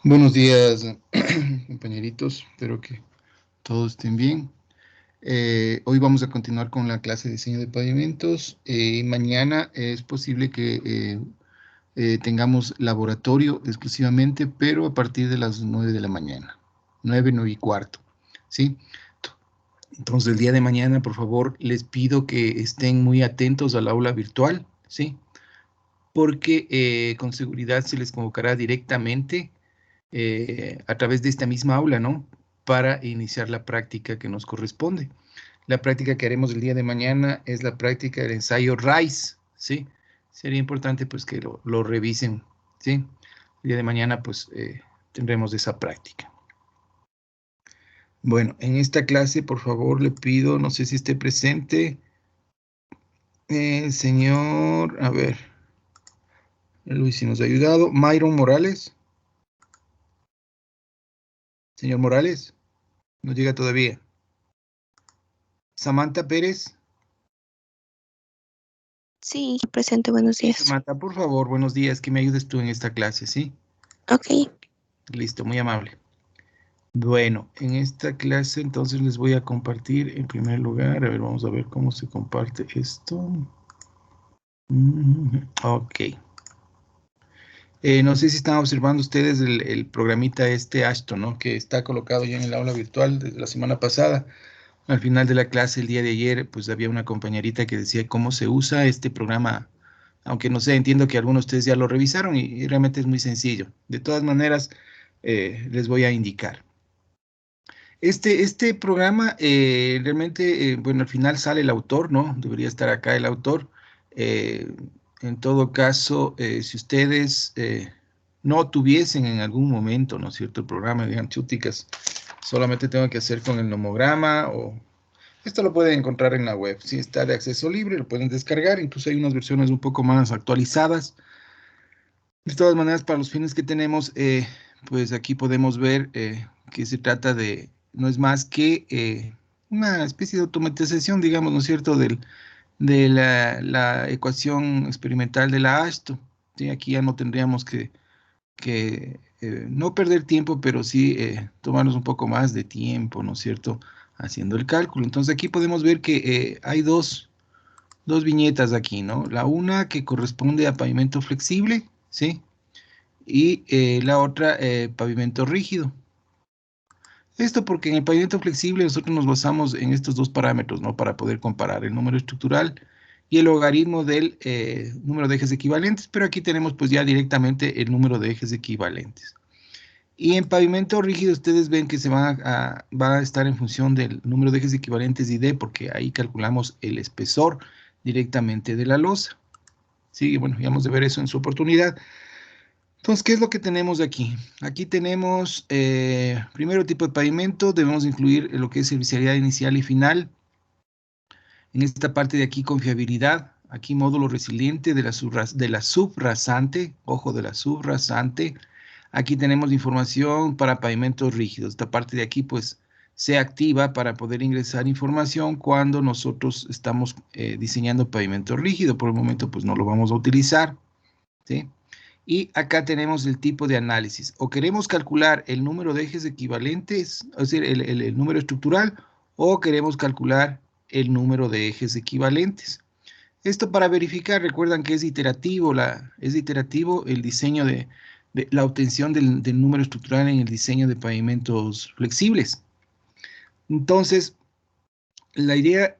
Buenos días, compañeritos. Espero que todos estén bien. Hoy vamos a continuar con la clase de diseño de pavimentos. Mañana es posible que tengamos laboratorio exclusivamente, pero a partir de las 9 de la mañana. 9, 9:15, ¿sí? Entonces, el día de mañana, por favor, les pido que estén muy atentos al aula virtual, ¿sí? Porque con seguridad se les convocará directamente a través de esta misma aula, ¿no? Para iniciar la práctica que nos corresponde. La práctica que haremos el día de mañana es la práctica del ensayo RICE, ¿sí? Sería importante pues que lo revisen, ¿sí? El día de mañana pues tendremos esa práctica. Bueno, en esta clase por favor le pido, no sé si esté presente, señor, a ver, Luis si nos ha ayudado, Myron Morales, señor Morales, no llega todavía. Samantha Pérez. Sí, presente, buenos días. Samantha, por favor, buenos días, que me ayudes tú en esta clase, ¿sí? Ok. Listo, muy amable. Bueno, en esta clase entonces les voy a compartir en primer lugar, a ver, vamos a ver cómo se comparte esto. Ok. No sé si están observando ustedes el programita Ashton, ¿no? Que está colocado ya en el aula virtual desde la semana pasada. Al final de la clase, el día de ayer, pues había una compañerita que decía cómo se usa este programa, aunque no sé, entiendo que algunos de ustedes ya lo revisaron y realmente es muy sencillo. De todas maneras, les voy a indicar. Este programa realmente, bueno, al final sale el autor, ¿no? Debería estar acá el autor. Eh, en todo caso, si ustedes no tuviesen en algún momento, ¿no es cierto?, el programa, digan, chúticas, solamente tengo que hacer con el nomograma o... Esto lo pueden encontrar en la web, sí, está de acceso libre, lo pueden descargar, incluso hay unas versiones un poco más actualizadas. De todas maneras, para los fines que tenemos, pues aquí podemos ver que se trata de, no es más que una especie de automatización, digamos, ¿no es cierto?, de la ecuación experimental de la Ashton. ¿Sí? Aquí ya no tendríamos que no perder tiempo, pero sí tomarnos un poco más de tiempo, ¿no es cierto?, haciendo el cálculo. Entonces aquí podemos ver que hay dos viñetas aquí, ¿no? La una que corresponde a pavimento flexible, ¿sí? Y la otra, pavimento rígido. Esto porque en el pavimento flexible nosotros nos basamos en estos dos parámetros, ¿no? Para poder comparar el número estructural y el logaritmo del número de ejes equivalentes, pero aquí tenemos pues ya directamente el número de ejes equivalentes. Y en pavimento rígido ustedes ven que va a estar en función del número de ejes equivalentes y D, porque ahí calculamos el espesor directamente de la losa. Sí, bueno, ya vamos a ver eso en su oportunidad. Entonces, ¿qué es lo que tenemos aquí? Aquí tenemos, primero tipo de pavimento, debemos incluir lo que es servicialidad inicial y final. En esta parte de aquí, confiabilidad. Aquí módulo resiliente de la subrasante, ojo, de la subrasante. Aquí tenemos información para pavimentos rígidos. Esta parte de aquí, pues, se activa para poder ingresar información cuando nosotros estamos diseñando pavimento rígido. Por el momento, pues, no lo vamos a utilizar, ¿sí? Y acá tenemos el tipo de análisis. O queremos calcular el número de ejes equivalentes, es decir, el número estructural, o queremos calcular el número de ejes equivalentes. Esto para verificar, recuerdan que es iterativo, el diseño de la obtención del número estructural en el diseño de pavimentos flexibles. Entonces, la idea,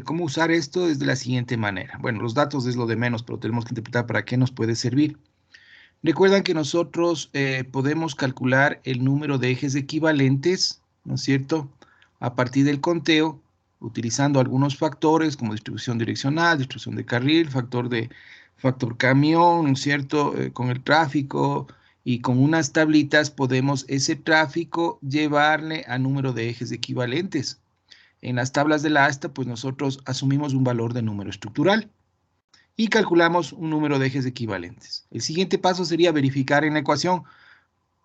cómo usar esto es de la siguiente manera. Bueno, los datos es lo de menos, pero tenemos que interpretar para qué nos puede servir. Recuerdan que nosotros podemos calcular el número de ejes equivalentes, ¿no es cierto?, a partir del conteo, utilizando algunos factores como distribución direccional, distribución de carril, factor camión, ¿no es cierto?, con el tráfico, y con unas tablitas podemos ese tráfico llevarle a número de ejes equivalentes. En las tablas de la asta, pues nosotros asumimos un valor de número estructural y calculamos un número de ejes equivalentes. El siguiente paso sería verificar en la ecuación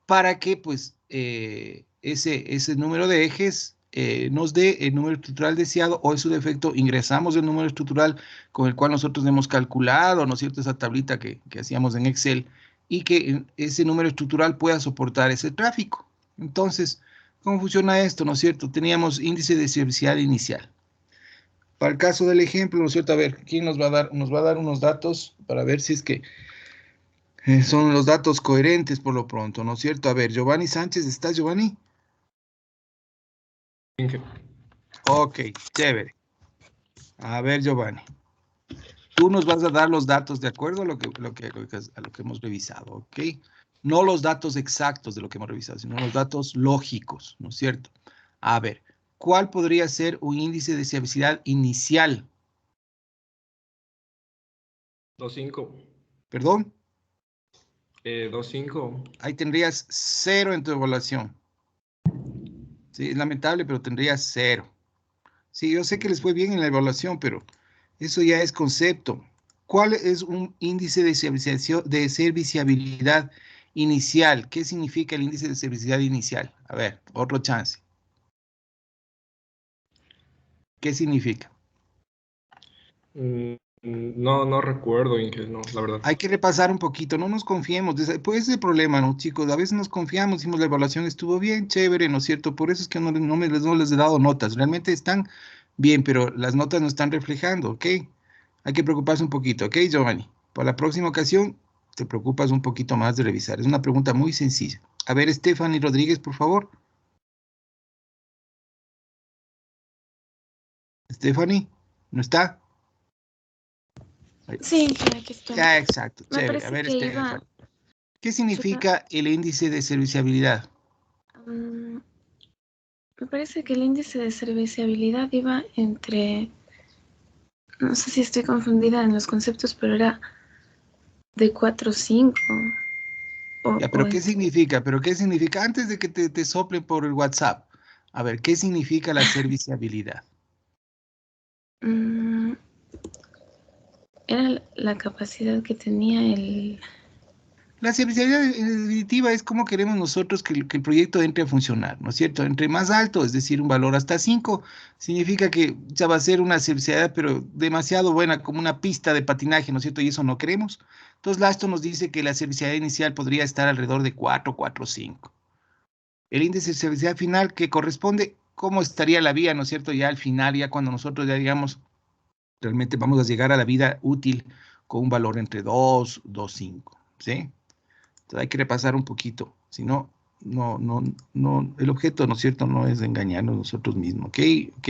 para que pues, ese número de ejes nos dé el número estructural deseado, o en su defecto ingresamos el número estructural con el cual nosotros hemos calculado, ¿no es cierto?, esa tablita que hacíamos en Excel, y que ese número estructural pueda soportar ese tráfico. Entonces, ¿cómo funciona esto, no es cierto? Teníamos índice de servicialidad inicial. Para el caso del ejemplo, ¿no es cierto? A ver, ¿quién nos va a dar? Nos va a dar unos datos para ver si es que son los datos coherentes por lo pronto, ¿no es cierto? A ver, Giovanni Sánchez, ¿estás, Giovanni? Inge. Ok, chévere. A ver, Giovanni, tú nos vas a dar los datos de acuerdo a a lo que hemos revisado, ¿ok? No los datos exactos de lo que hemos revisado, sino los datos lógicos, ¿no es cierto? A ver, ¿cuál podría ser un índice de servicialidad inicial? 2.5. ¿Perdón? 2.5. Ahí tendrías 0 en tu evaluación. Sí, es lamentable, pero tendrías 0. Sí, yo sé que les fue bien en la evaluación, pero eso ya es concepto. ¿Cuál es un índice de serviciabilidad inicial? ¿Qué significa el índice de serviciabilidad inicial? A ver, otro chance. ¿Qué significa? No recuerdo, Inge, no, la verdad. Hay que repasar un poquito, no nos confiemos. Pues ese es el problema, ¿no, chicos? A veces nos confiamos, decimos la evaluación estuvo bien, chévere, ¿no es cierto? Por eso es que no les he dado notas. Realmente están bien, pero las notas no están reflejando, ¿ok? Hay que preocuparse un poquito, ¿ok, Giovanni? Para la próxima ocasión, te preocupas un poquito más de revisar. Es una pregunta muy sencilla. A ver, Stephanie Rodríguez, por favor. Stephanie, ¿no está? Ahí. Sí, aquí estoy. Ya, exacto, Me chévere. A parece ver, que iba, Stephanie, ¿qué iba, significa el índice de serviciabilidad? mm, me parece que el índice de serviciabilidad iba entre, no sé si estoy confundida en los conceptos, pero era de 4 o 5 Ya, o pero ¿qué entre, significa? ¿Pero qué significa? Antes de que te soplen por el WhatsApp. A ver, ¿qué significa la serviciabilidad? mm, era la capacidad que tenía el... La servicialidad en definitiva es cómo queremos nosotros que el proyecto entre a funcionar, ¿no es cierto? Entre más alto, es decir, un valor hasta 5, significa que ya va a ser una servicialidad, pero demasiado buena, como una pista de patinaje, ¿no es cierto? Y eso no queremos. Entonces, esto nos dice que la servicialidad inicial podría estar alrededor de 4, 4, 5. El índice de servicialidad final que corresponde, ¿cómo estaría la vía, ¿no es cierto? Ya al final, ya cuando nosotros ya digamos, realmente vamos a llegar a la vida útil con un valor entre 2, 2, 5, ¿sí? Entonces hay que repasar un poquito, si no, el objeto, ¿no es cierto?, no es engañarnos nosotros mismos, ¿ok? ¿Ok?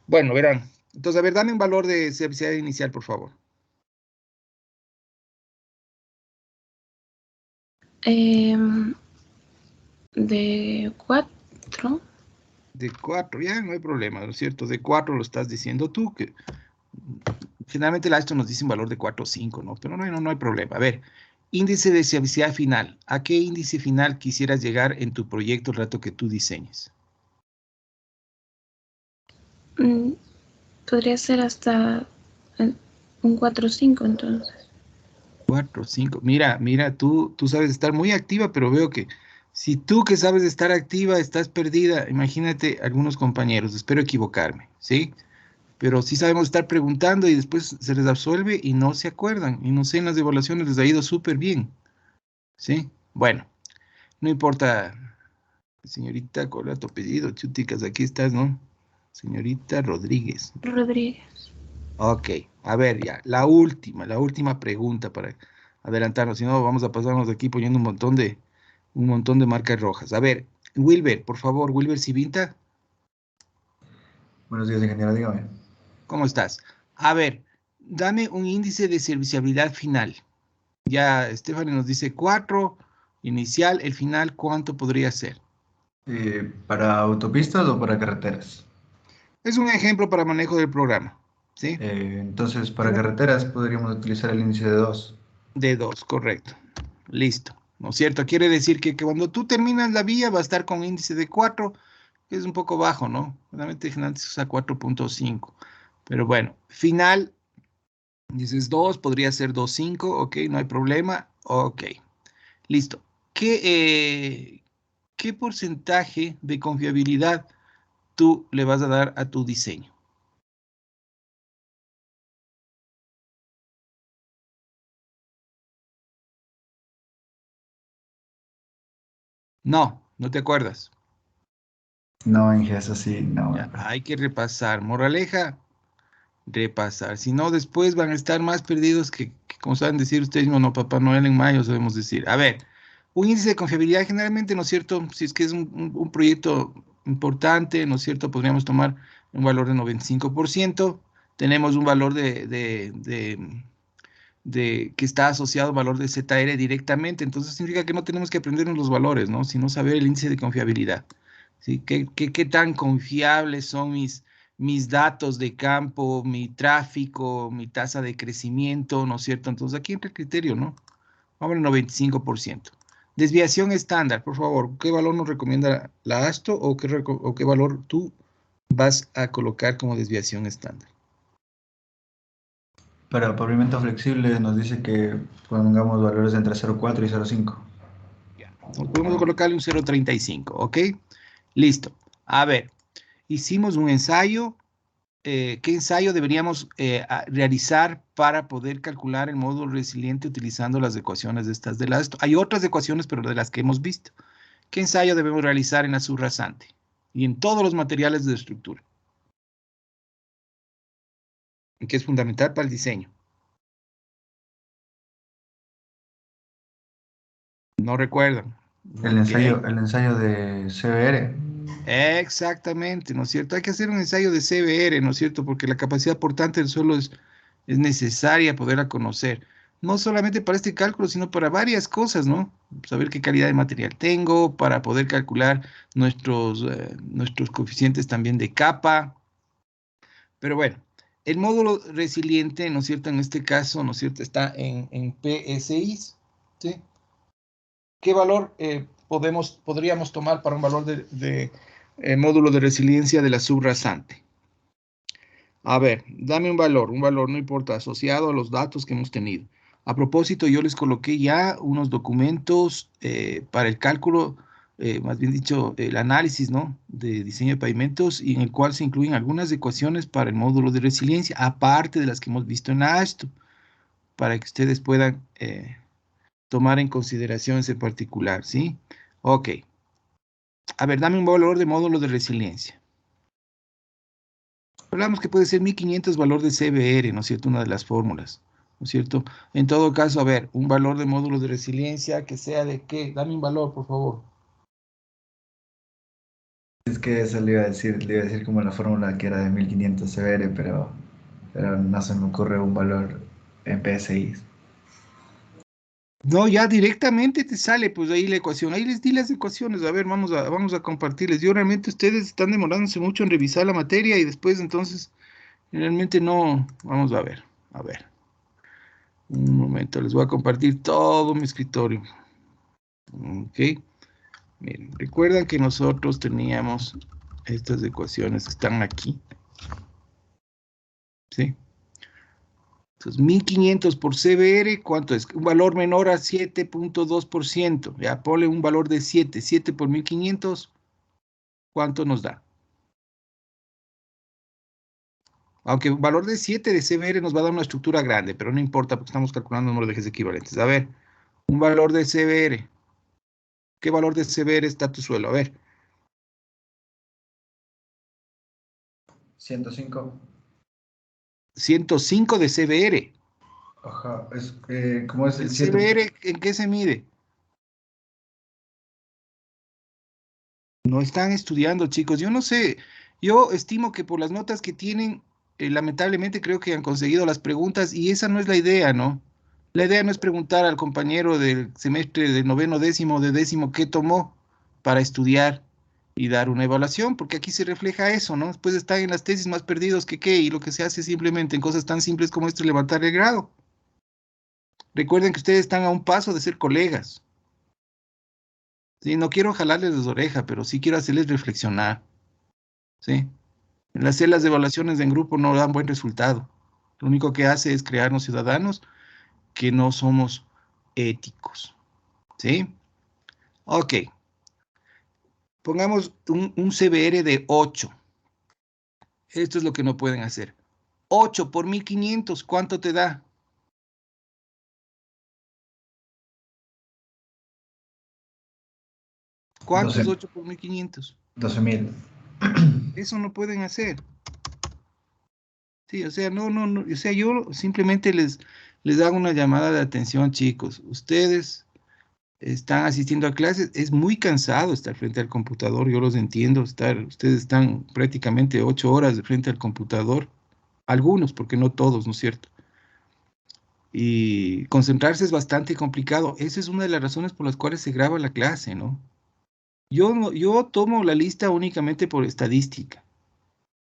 Bueno, verán. Entonces, a ver, dame un valor de servicialidad inicial, por favor. De 4. De 4, ya no hay problema, ¿no es cierto? De 4 lo estás diciendo tú, que generalmente esto nos dice un valor de 4 o 5, ¿no? Pero no hay problema. A ver, índice de servicialidad final. ¿A qué índice final quisieras llegar en tu proyecto el rato que tú diseñes? Podría ser hasta un 4 o 5 entonces. 4, 5. Mira, tú sabes estar muy activa, pero veo que si tú que sabes estar activa estás perdida, imagínate algunos compañeros, espero equivocarme, ¿sí? Pero sí sabemos estar preguntando y después se les absuelve y no se acuerdan. Y no sé, en las evaluaciones les ha ido súper bien, ¿sí? Bueno, no importa, señorita, ¿cuál era tu apellido? Chuticas, aquí estás, ¿no? Señorita Rodríguez. Rodríguez. Ok, a ver ya, la última pregunta para adelantarnos, si no vamos a pasarnos de aquí poniendo un montón de marcas rojas. A ver, Wilber, por favor, Wilber Civinta, Buenos días, ingeniero, dígame. ¿cómo estás? A ver, dame un índice de serviciabilidad final. Ya Stephanie nos dice 4, inicial, el final, ¿cuánto podría ser? ¿Para autopistas o para carreteras? Es un ejemplo para manejo del programa, ¿sí? Entonces, para carreteras podríamos utilizar el índice de 2. De 2, correcto. Listo. ¿No es cierto? Quiere decir que cuando tú terminas la vía va a estar con índice de 4, que es un poco bajo, ¿no? Realmente generalmente se usa 4.5. Pero bueno, final, dices 2, podría ser 2.5, ok, no hay problema. Ok, listo. ¿Qué porcentaje de confiabilidad tú le vas a dar a tu diseño? No, no te acuerdas. No, Inge, eso sí, no. Ya, hay que repasar. Moraleja, repasar. Si no, después van a estar más perdidos que como saben decir ustedes mismos, no, Papá Noel en mayo, sabemos decir. A ver, un índice de confiabilidad generalmente, ¿no es cierto? Si es que es un proyecto importante, ¿no es cierto? Podríamos tomar un valor de 95%. Tenemos un valor que está asociado al valor de ZR directamente. Entonces significa que no tenemos que aprendernos los valores, ¿no? Sino saber el índice de confiabilidad. ¿Sí? ¿Qué tan confiables son mis datos de campo, mi tráfico, mi tasa de crecimiento, ¿no es cierto? Entonces aquí entra el criterio, ¿no? Vamos al 95%. Desviación estándar, por favor. ¿Qué valor nos recomienda la ASTO o qué valor tú vas a colocar como desviación estándar? Para pavimento flexible nos dice que pongamos valores entre 0,4 y 0,5. Ya. Podemos colocarle un 0,35, ¿ok? Listo. A ver, hicimos un ensayo. ¿Qué ensayo deberíamos realizar para poder calcular el módulo resiliente utilizando las ecuaciones de estas de las? Hay otras ecuaciones, pero de las que hemos visto. ¿Qué ensayo debemos realizar en la subrasante y en todos los materiales de estructura? Que es fundamental para el diseño. No recuerdan. Ok. El ensayo de CBR. Exactamente, ¿no es cierto? Hay que hacer un ensayo de CBR, ¿no es cierto? Porque la capacidad portante del suelo es necesaria poderla conocer. No solamente para este cálculo, sino para varias cosas, ¿no? Saber qué calidad de material tengo, para poder calcular nuestros coeficientes también de capa. Pero bueno, el módulo resiliente, ¿no es cierto? En este caso, ¿no es cierto? Está en PSI, ¿sí? ¿Qué valor podríamos tomar para un valor de módulo de resiliencia de la subrasante? A ver, dame un valor, no importa, asociado a los datos que hemos tenido. A propósito, yo les coloqué ya unos documentos para el cálculo, más bien dicho, el análisis, ¿no? De diseño de pavimentos y en el cual se incluyen algunas ecuaciones para el módulo de resiliencia, aparte de las que hemos visto en la ASTO, para que ustedes puedan tomar en consideración ese particular, ¿sí? Ok. A ver, dame un valor de módulo de resiliencia. Hablamos que puede ser 1500 valor de CBR, ¿no es cierto? Una de las fórmulas, ¿no es cierto? En todo caso, a ver, un valor de módulo de resiliencia que sea de qué. Dame un valor, por favor. Es que eso le iba a decir como la fórmula que era de 1500 CBR, pero no se me ocurre un valor en PSI. No, ya directamente te sale pues ahí la ecuación. Ahí les di las ecuaciones. A ver, vamos a compartirles. Yo realmente ustedes están demorándose mucho en revisar la materia y después entonces realmente no. Vamos a ver. A ver. Un momento, les voy a compartir todo mi escritorio. Ok. Miren, recuerdan que nosotros teníamos estas ecuaciones que están aquí. ¿Sí? Entonces, 1500 por CBR, ¿cuánto es? Un valor menor a 7.2%. Ya, ponle un valor de 7. 7 por 1500, ¿cuánto nos da? Aunque un valor de 7 de CBR nos va a dar una estructura grande, pero no importa porque estamos calculando el número de ejes equivalentes. A ver, un valor de CBR. ¿Qué valor de CBR está tu suelo? A ver, 105. 105 de CBR. Ajá, ¿cómo es ¿El el 7? CBR en qué se mide? No están estudiando, chicos. Yo no sé. Yo estimo que por las notas que tienen, lamentablemente creo que han conseguido las preguntas y esa no es la idea, ¿no? La idea no es preguntar al compañero del semestre de noveno décimo, de décimo, qué tomó para estudiar y dar una evaluación, porque aquí se refleja eso, ¿no? Después están en las tesis más perdidos que qué, y lo que se hace simplemente en cosas tan simples como esto, levantar el grado. Recuerden que ustedes están a un paso de ser colegas. Sí, no quiero jalarles las orejas, pero sí quiero hacerles reflexionar. ¿Sí? En las celas de evaluaciones en grupo no dan buen resultado. Lo único que hace es crearnos ciudadanos que no somos éticos. ¿Sí? Ok. Pongamos un CBR de 8. Esto es lo que no pueden hacer. 8 por 1500, ¿cuánto te da? ¿Cuánto es 12 8 por 1500? 12.000. Eso no pueden hacer. Sí, o sea, no, o sea, yo simplemente les hago una llamada de atención, chicos. Ustedes están asistiendo a clases, es muy cansado estar frente al computador, yo los entiendo, ustedes están prácticamente 8 horas de frente al computador, algunos, porque no todos, ¿no es cierto? Y concentrarse es bastante complicado. Esa es una de las razones por las cuales se graba la clase, ¿no? Yo tomo la lista únicamente por estadística,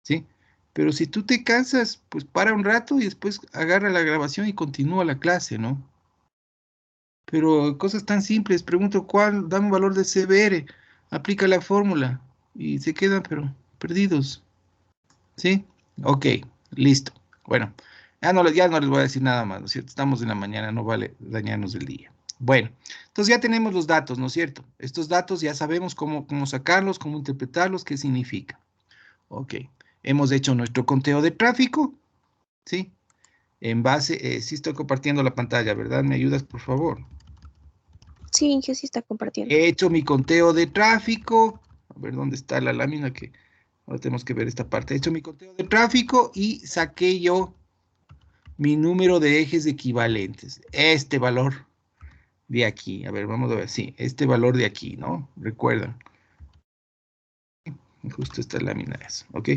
¿sí? Pero si tú te cansas, pues para un rato y después agarra la grabación y continúa la clase, ¿no? Pero cosas tan simples, pregunto cuál, dame un valor de CBR, aplica la fórmula y se quedan, pero perdidos, ¿sí? Ok, listo. Bueno, ya no les voy a decir nada más, ¿no es cierto? Estamos en la mañana, no vale dañarnos el día. Bueno, entonces ya tenemos los datos, ¿no es cierto? Estos datos ya sabemos cómo sacarlos, cómo interpretarlos, qué significa. Ok, hemos hecho nuestro conteo de tráfico, ¿sí? En base, sí estoy compartiendo la pantalla, ¿verdad? ¿Me ayudas, por favor? Sí, que sí está compartiendo. He hecho mi conteo de tráfico. A ver dónde está la lámina que ahora tenemos que ver esta parte. He hecho mi conteo de tráfico y saqué yo mi número de ejes equivalentes. Este valor de aquí. A ver, vamos a ver. Sí, este valor de aquí, ¿no? Recuerdan. Justo esta lámina es, ¿ok?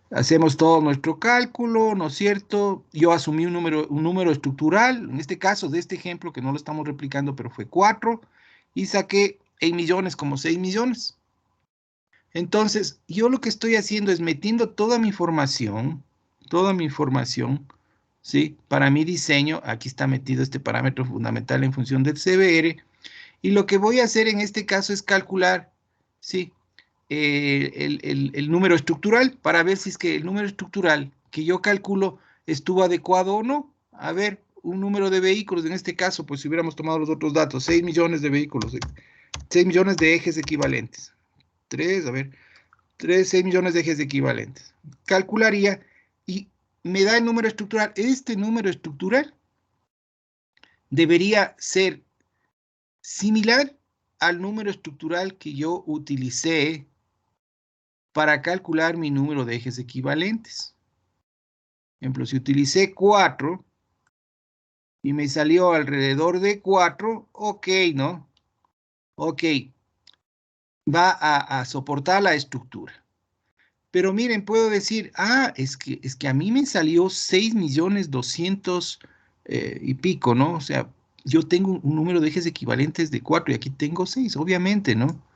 Hacemos todo nuestro cálculo, ¿no es cierto? Yo asumí un número estructural, en este caso de este ejemplo que no lo estamos replicando, pero fue 4, y saqué en millones como 6 millones. Entonces, yo lo que estoy haciendo es metiendo toda mi información, ¿sí? Para mi diseño, aquí está metido este parámetro fundamental en función del CBR, y lo que voy a hacer en este caso es calcular, ¿sí? El número estructural para ver si es que el número estructural que yo calculo estuvo adecuado o no. A ver, un número de vehículos, en este caso, pues si hubiéramos tomado los otros datos, 6 millones de vehículos, 6 millones de ejes equivalentes. 6 millones de ejes equivalentes. Calcularía y me da el número estructural. Este número estructural debería ser similar al número estructural que yo utilicé para calcular mi número de ejes equivalentes. Por ejemplo, si utilicé 4 y me salió alrededor de 4, ok, ¿no? Ok, va a soportar la estructura. Pero miren, puedo decir, es que a mí me salió 6 millones 200 y pico, ¿no? O sea, yo tengo un número de ejes equivalentes de 4 y aquí tengo 6, obviamente, ¿no?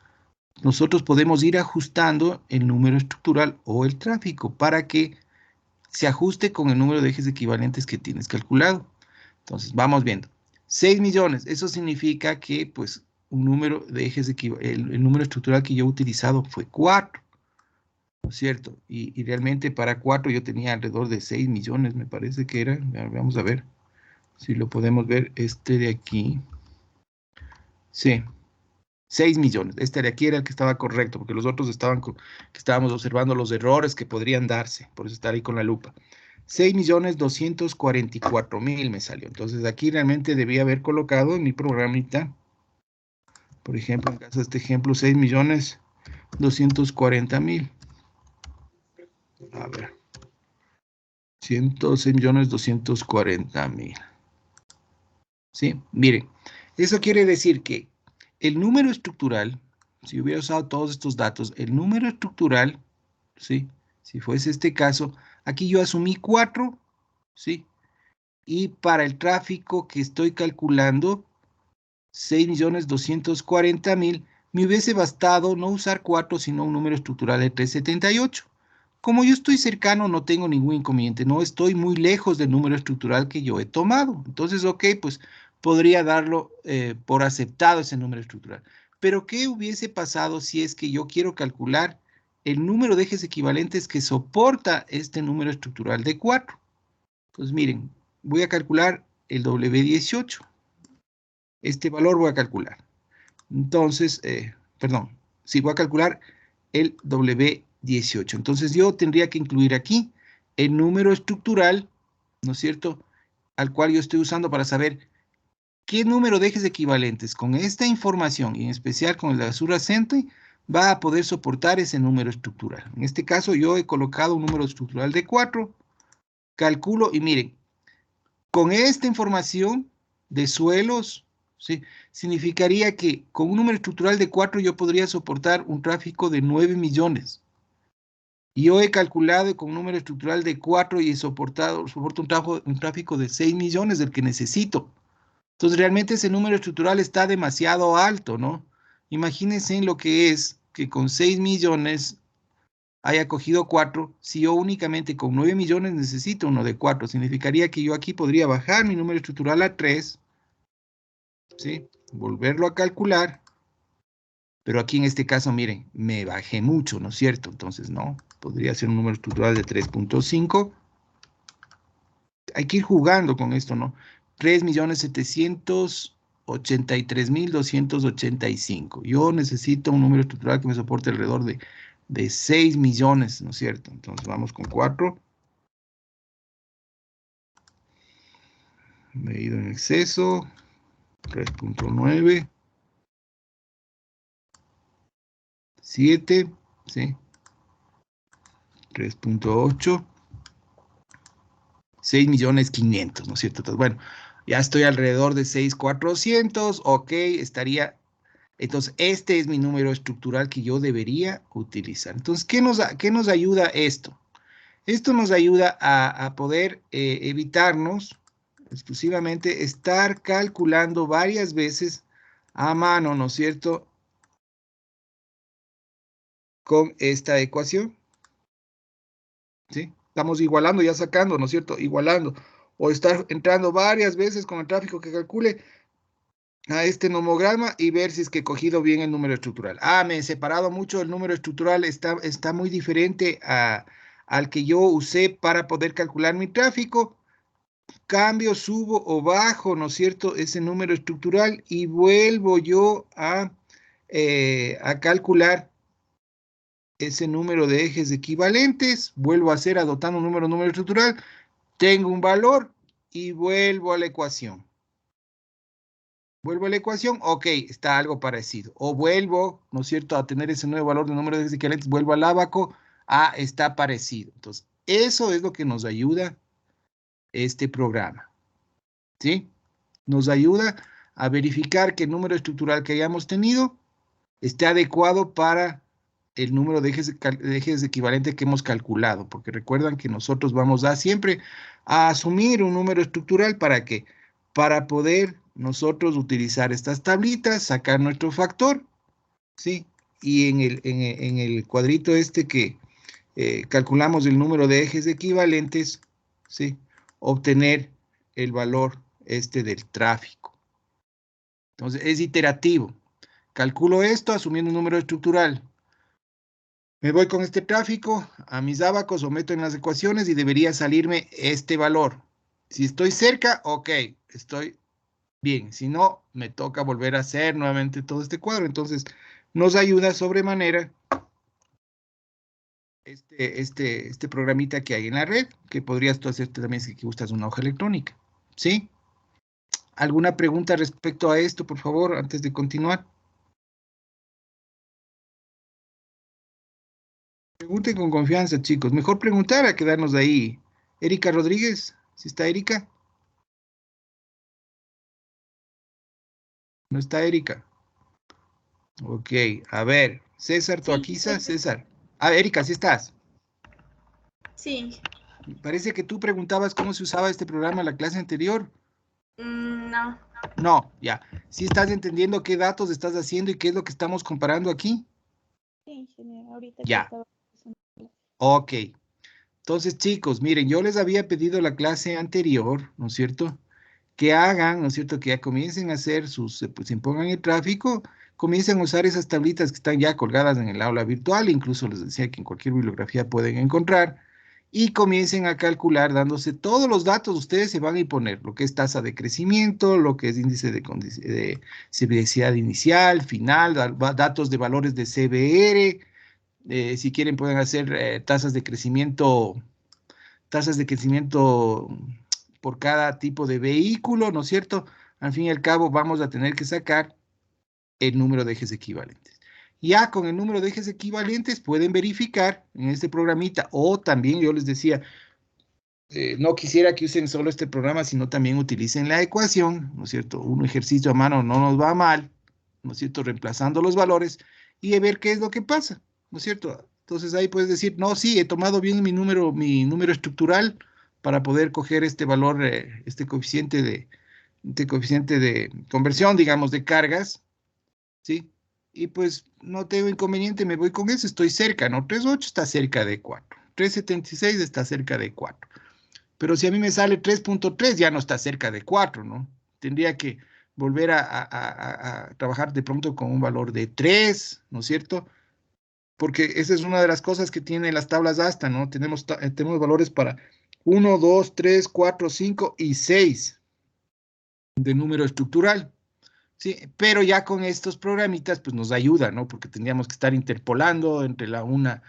Nosotros podemos ir ajustando el número estructural o el tráfico para que se ajuste con el número de ejes equivalentes que tienes calculado. Entonces, vamos viendo. 6 millones, eso significa que, pues, un número de ejes el número estructural que yo he utilizado fue 4. ¿No es cierto? Y realmente para 4 yo tenía alrededor de 6 millones, me parece que era. Vamos a ver si lo podemos ver. Este de aquí. Sí, 6 millones. Este de aquí era el que estaba correcto, porque los otros que estábamos observando los errores que podrían darse. Por eso estar ahí con la lupa. 6.244.000 me salió. Entonces aquí realmente debía haber colocado en mi programita, por ejemplo, en caso de este ejemplo, 6.240.000. A ver. 106.240.000. ¿Sí? Miren, eso quiere decir que el número estructural, si hubiera usado todos estos datos, el número estructural, ¿sí? Si fuese este caso, aquí yo asumí 4, ¿sí? Y para el tráfico que estoy calculando, 6.240.000, me hubiese bastado no usar 4, sino un número estructural de 378. Como yo estoy cercano, no tengo ningún inconveniente, no estoy muy lejos del número estructural que yo he tomado. Entonces, ok, pues podría darlo por aceptado ese número estructural. Pero, ¿qué hubiese pasado si es que yo quiero calcular el número de ejes equivalentes que soporta este número estructural de 4? Pues miren, voy a calcular el W18. Este valor voy a calcular. Entonces, perdón, sí, voy a calcular el W18. Entonces yo tendría que incluir aquí el número estructural, ¿no es cierto?, al cual yo estoy usando para saber ¿qué número de ejes equivalentes con esta información, y en especial con el subyacente, va a poder soportar ese número estructural? En este caso yo he colocado un número estructural de 4, calculo y miren, con esta información de suelos, ¿sí? Significaría que con un número estructural de 4 yo podría soportar un tráfico de 9 millones. Y yo he calculado con un número estructural de 4 y soporto un tráfico de 6 millones del que necesito. Entonces realmente ese número estructural está demasiado alto, ¿no? Imagínense lo que es que con 6 millones haya cogido 4, si yo únicamente con 9 millones necesito uno de 4, significaría que yo aquí podría bajar mi número estructural a 3, ¿sí? Volverlo a calcular, pero aquí en este caso, miren, me bajé mucho, ¿no es cierto? Entonces, no, podría ser un número estructural de 3.5. Hay que ir jugando con esto, ¿no? 3.783.285. Yo necesito un número estructural que me soporte alrededor de 6 millones, ¿no es cierto? Entonces vamos con 4. Medido en exceso, 3.9. 7, ¿sí? 3.8. 6.500.000, ¿no es cierto? Entonces, bueno, ya estoy alrededor de 6.400, ok, estaría. Entonces, este es mi número estructural que yo debería utilizar. Entonces, ¿qué nos ayuda esto? Esto nos ayuda a poder evitarnos exclusivamente estar calculando varias veces a mano, ¿no es cierto?, con esta ecuación, ¿sí? Estamos igualando, ya sacando, ¿no es cierto?, igualando. O estar entrando varias veces con el tráfico que calcule a este nomograma y ver si es que he cogido bien el número estructural. Ah, me he separado mucho, el número estructural está muy diferente al que yo usé para poder calcular mi tráfico. Cambio, subo o bajo, ¿no es cierto?, ese número estructural y vuelvo yo a calcular ese número de ejes equivalentes, vuelvo a hacer adoptando un número estructural, tengo un valor y vuelvo a la ecuación. Vuelvo a la ecuación, ok, está algo parecido. O vuelvo, ¿no es cierto?, a tener ese nuevo valor de número de ejes equivalentes, vuelvo al ábaco, está parecido. Entonces, eso es lo que nos ayuda este programa, ¿sí? Nos ayuda a verificar que el número estructural que hayamos tenido esté adecuado para el número de ejes equivalentes que hemos calculado, porque recuerdan que nosotros vamos a siempre a asumir un número estructural para que, para poder nosotros utilizar estas tablitas, sacar nuestro factor, ¿sí? Y en el cuadrito este que calculamos el número de ejes equivalentes, ¿sí?, obtener el valor este del tráfico. Entonces es iterativo. Calculo esto asumiendo un número estructural. Me voy con este tráfico a mis ábacos o meto en las ecuaciones y debería salirme este valor. Si estoy cerca, ok, estoy bien. Si no, me toca volver a hacer nuevamente todo este cuadro. Entonces, nos ayuda sobremanera este programita que hay en la red, que podrías tú hacerte también si gustas una hoja electrónica. ¿Sí? ¿Alguna pregunta respecto a esto, por favor, antes de continuar? Pregunten con confianza, chicos. Mejor preguntar a quedarnos ahí. Erika Rodríguez, ¿sí está Erika? ¿No está Erika? Ok, a ver. César Toaquiza, César. Ah, Erika, ¿sí estás? Sí. Parece que tú preguntabas cómo se usaba este programa en la clase anterior. No. No, ya. ¿Sí estás entendiendo qué datos estás haciendo y qué es lo que estamos comparando aquí? Sí, ingeniero, ahorita Ya. que estaba... Ok. Entonces, chicos, miren, yo les había pedido la clase anterior, ¿no es cierto?, que hagan, ¿no es cierto?, que ya comiencen a hacer pues impongan el tráfico, comiencen a usar esas tablitas que están ya colgadas en el aula virtual, incluso les decía que en cualquier bibliografía pueden encontrar, y comiencen a calcular dándose todos los datos, ustedes se van a poner lo que es tasa de crecimiento, lo que es índice de severidad inicial, final, datos de valores de CBR, si quieren pueden hacer tasas de crecimiento por cada tipo de vehículo, ¿no es cierto? al fin y al cabo vamos a tener que sacar el número de ejes equivalentes. Ya con el número de ejes equivalentes pueden verificar en este programita, o también yo les decía, no quisiera que usen solo este programa, sino también utilicen la ecuación, ¿no es cierto? Un ejercicio a mano no nos va mal, ¿no es cierto? Reemplazando los valores y a ver qué es lo que pasa, ¿no es cierto? Entonces ahí puedes decir, no, sí, he tomado bien mi número estructural para poder coger este valor, este coeficiente de conversión, digamos, de cargas, ¿sí? Y pues no tengo inconveniente, me voy con eso, estoy cerca, ¿no? 3.8 está cerca de 4, 3.76 está cerca de 4. Pero si a mí me sale 3.3, ya no está cerca de 4, ¿no? Tendría que volver a trabajar de pronto con un valor de 3, ¿no es cierto? Porque esa es una de las cosas que tienen las tablas ASTA, ¿no? Tenemos valores para 1, 2, 3, 4, 5 y 6 de número estructural. Sí, pero ya con estos programitas, pues nos ayuda, ¿no? Porque tendríamos que estar interpolando entre una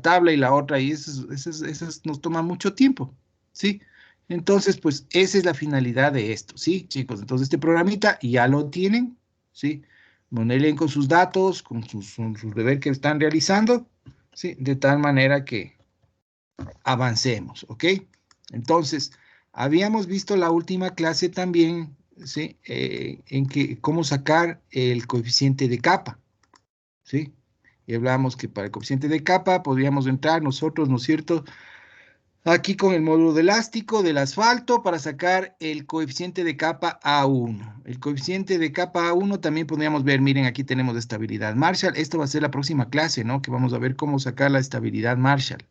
tabla y la otra, y eso nos toma mucho tiempo, ¿sí? Entonces, pues esa es la finalidad de esto, ¿sí, chicos? Entonces, este programita ya lo tienen, ¿sí? Monelen con sus datos, con sus deberes que están realizando, ¿sí? De tal manera que avancemos, ¿ok? Entonces, habíamos visto la última clase también, ¿sí? En que cómo sacar el coeficiente de capa, ¿sí? Y hablamos que para el coeficiente de capa podríamos entrar nosotros, ¿no es cierto? Aquí con el módulo de elástico del asfalto para sacar el coeficiente de capa A1. El coeficiente de capa A1 también podríamos ver, miren, aquí tenemos estabilidad Marshall. Esto va a ser la próxima clase, ¿no? Que vamos a ver cómo sacar la estabilidad Marshall.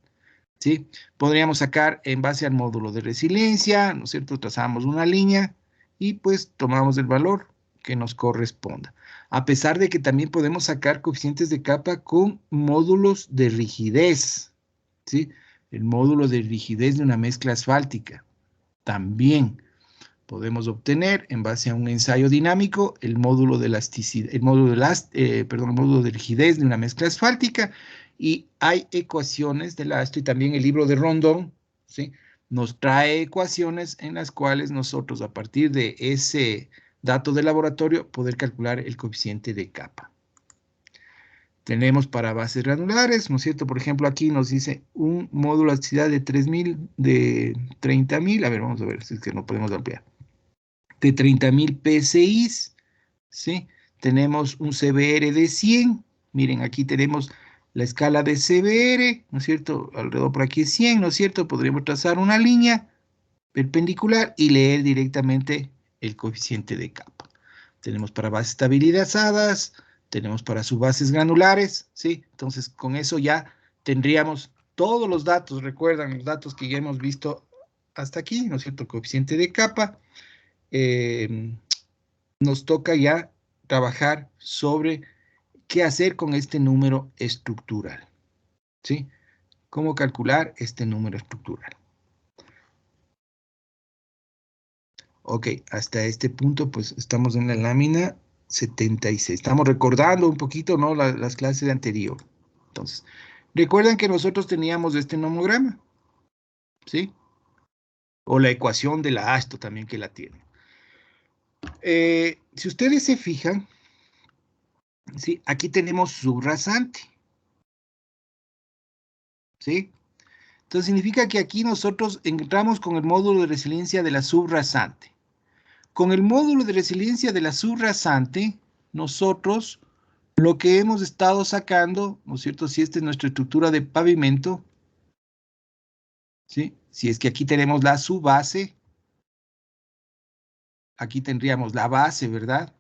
¿Sí? Podríamos sacar en base al módulo de resiliencia, ¿no es cierto? Trazamos una línea y pues tomamos el valor que nos corresponda. A pesar de que también podemos sacar coeficientes de capa con módulos de rigidez, ¿sí? El módulo de rigidez de una mezcla asfáltica. También podemos obtener en base a un ensayo dinámico el módulo de elasticidad, el módulo de rigidez de una mezcla asfáltica. Y hay ecuaciones de Lasto y también el libro de Rondón, ¿sí? Nos trae ecuaciones en las cuales nosotros a partir de ese dato de laboratorio poder calcular el coeficiente de capa. Tenemos para bases granulares, ¿no es cierto? Por ejemplo, aquí nos dice un módulo de elasticidad de 30.000, a ver, vamos a ver si es que no podemos ampliar. De 30.000 PSI, ¿sí? Tenemos un CBR de 100, miren, aquí tenemos la escala de CBR, ¿no es cierto? Alrededor por aquí es 100, ¿no es cierto? Podríamos trazar una línea perpendicular y leer directamente el coeficiente de capa. Tenemos para bases estabilizadas, tenemos para subbases granulares, ¿sí? Entonces, con eso ya tendríamos todos los datos, recuerdan los datos que ya hemos visto hasta aquí, ¿no es cierto? Coeficiente de capa. Nos toca ya trabajar sobre qué hacer con este número estructural, ¿sí? ¿Cómo calcular este número estructural? Ok, hasta este punto pues estamos en la lámina 76. Estamos recordando un poquito, ¿no? Las clases anteriores. Entonces, recuerdan que nosotros teníamos este nomograma, ¿sí? O la ecuación de la Asto también que la tiene. Si ustedes se fijan, ¿sí? Aquí tenemos subrasante, ¿sí? Entonces significa que aquí nosotros entramos con el módulo de resiliencia de la subrasante. Con el módulo de resiliencia de la subrasante, nosotros lo que hemos estado sacando, ¿no es cierto? Si esta es nuestra estructura de pavimento, ¿sí? Si es que aquí tenemos la subbase, aquí tendríamos la base, ¿verdad?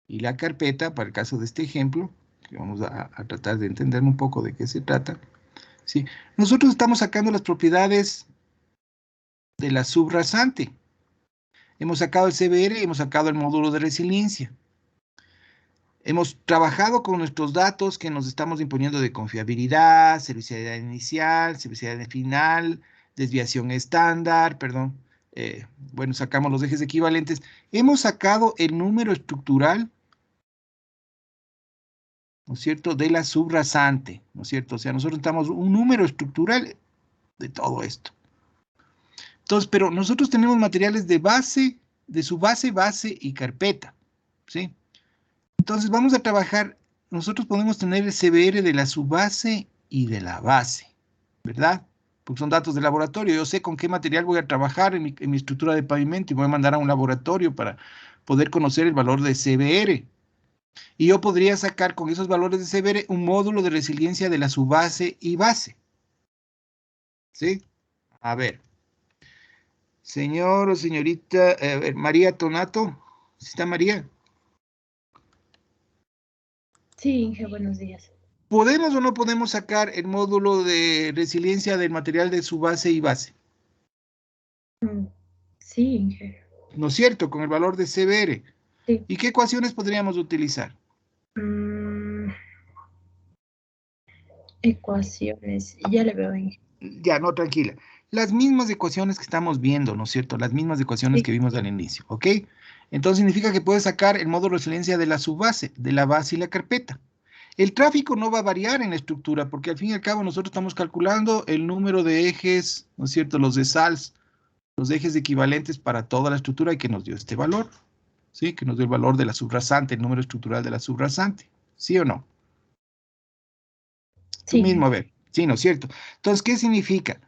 Y la carpeta, para el caso de este ejemplo, que vamos a tratar de entender un poco de qué se trata, ¿sí? Nosotros estamos sacando las propiedades de la subrasante. Hemos sacado el CBR y hemos sacado el módulo de resiliencia. Hemos trabajado con nuestros datos que nos estamos imponiendo de confiabilidad, servicialidad inicial, servicialidad final, desviación estándar, perdón. Bueno, sacamos los ejes equivalentes. Hemos sacado el número estructural, ¿no es cierto?, de la subrasante, ¿no es cierto? O sea, nosotros estamos un número estructural de todo esto. Entonces, pero nosotros tenemos materiales de base de su base, base y carpeta, ¿sí? Entonces vamos a trabajar, nosotros podemos tener el CBR de la subbase y de la base, ¿verdad? Porque son datos de laboratorio. Yo sé con qué material voy a trabajar en mi estructura de pavimento y voy a mandar a un laboratorio para poder conocer el valor de CBR. Y yo podría sacar con esos valores de CBR un módulo de resiliencia de la subbase y base. ¿Sí? A ver. Señor o señorita, a ver, María Tonato. ¿Sí está María? Sí, Inge, buenos días. ¿Podemos o no podemos sacar el módulo de resiliencia del material de su base y base? Sí, Inge. ¿No es cierto? Con el valor de CBR. Sí. ¿Y qué ecuaciones podríamos utilizar? Ecuaciones. Ya le veo, Inge. Ya, no, tranquila. Las mismas ecuaciones que estamos viendo, ¿no es cierto? Las mismas ecuaciones Sí. que vimos al inicio, ¿ok? Entonces significa que puedes sacar el módulo de resiliencia de la subbase, de la base y la carpeta. El tráfico no va a variar en la estructura, porque al fin y al cabo nosotros estamos calculando el número de ejes, ¿no es cierto? Los de SALS, los ejes equivalentes para toda la estructura y que nos dio este valor, ¿sí? Que nos dio el valor de la subrasante, el número estructural de la subrasante, ¿sí o no? Tú Sí. mismo, a ver, sí, ¿no es cierto? Entonces, ¿qué significa?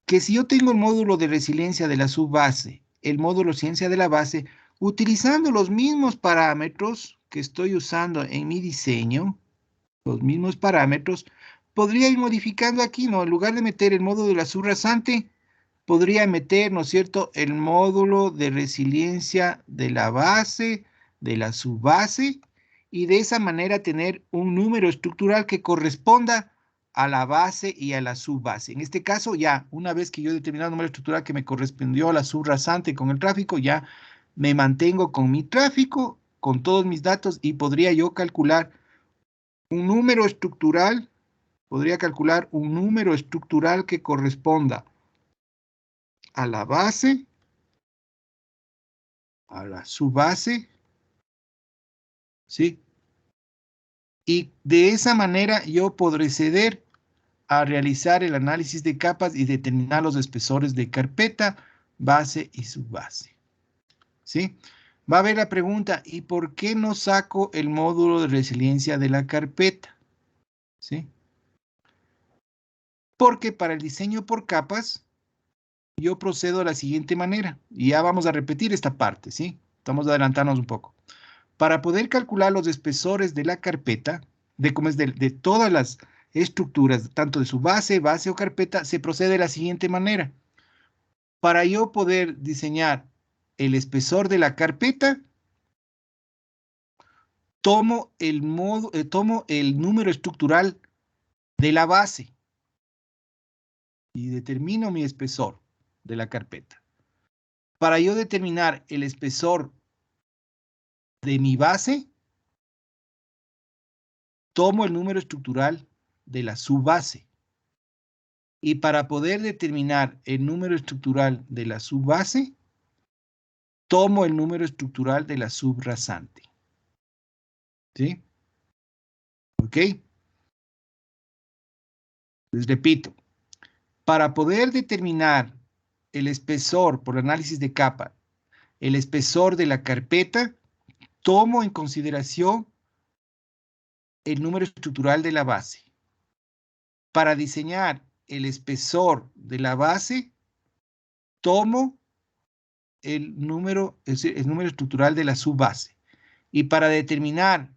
Que si yo tengo el módulo de resiliencia de la subbase, el módulo ciencia de la base, utilizando los mismos parámetros que estoy usando en mi diseño, los mismos parámetros, podría ir modificando aquí, ¿no? En lugar de meter el módulo de la subrasante, podría meter, ¿no es cierto?, el módulo de resiliencia de la base, de la subbase, y de esa manera tener un número estructural que corresponda a la base y a la subbase. En este caso, ya, una vez que yo he determinado el número estructural que me correspondió a la subrasante con el tráfico, ya me mantengo con mi tráfico, con todos mis datos, y podría yo calcular un número estructural, podría calcular un número estructural que corresponda a la base, a la subbase, ¿sí? Y de esa manera yo podré proceder a realizar el análisis de capas y determinar los espesores de carpeta, base y subbase, ¿sí? Va a haber la pregunta, ¿y por qué no saco el módulo de resiliencia de la carpeta? ¿Sí? Porque para el diseño por capas, yo procedo de la siguiente manera, y ya vamos a repetir esta parte, ¿sí? Vamos a adelantarnos un poco. Para poder calcular los espesores de la carpeta, de todas las estructuras, tanto de su base, base o carpeta, se procede de la siguiente manera. Para yo poder diseñar el espesor de la carpeta, tomo el número estructural de la base y determino mi espesor de la carpeta. Para yo determinar el espesor de mi base, tomo el número estructural de la subbase. Y para poder determinar el número estructural de la subbase, tomo el número estructural de la subrasante. ¿Sí? ¿Ok? Les repito, para poder determinar el espesor por análisis de capa, el espesor de la carpeta, tomo en consideración el número estructural de la base. Para diseñar el espesor de la base, tomo el número estructural de la subbase. Y para determinar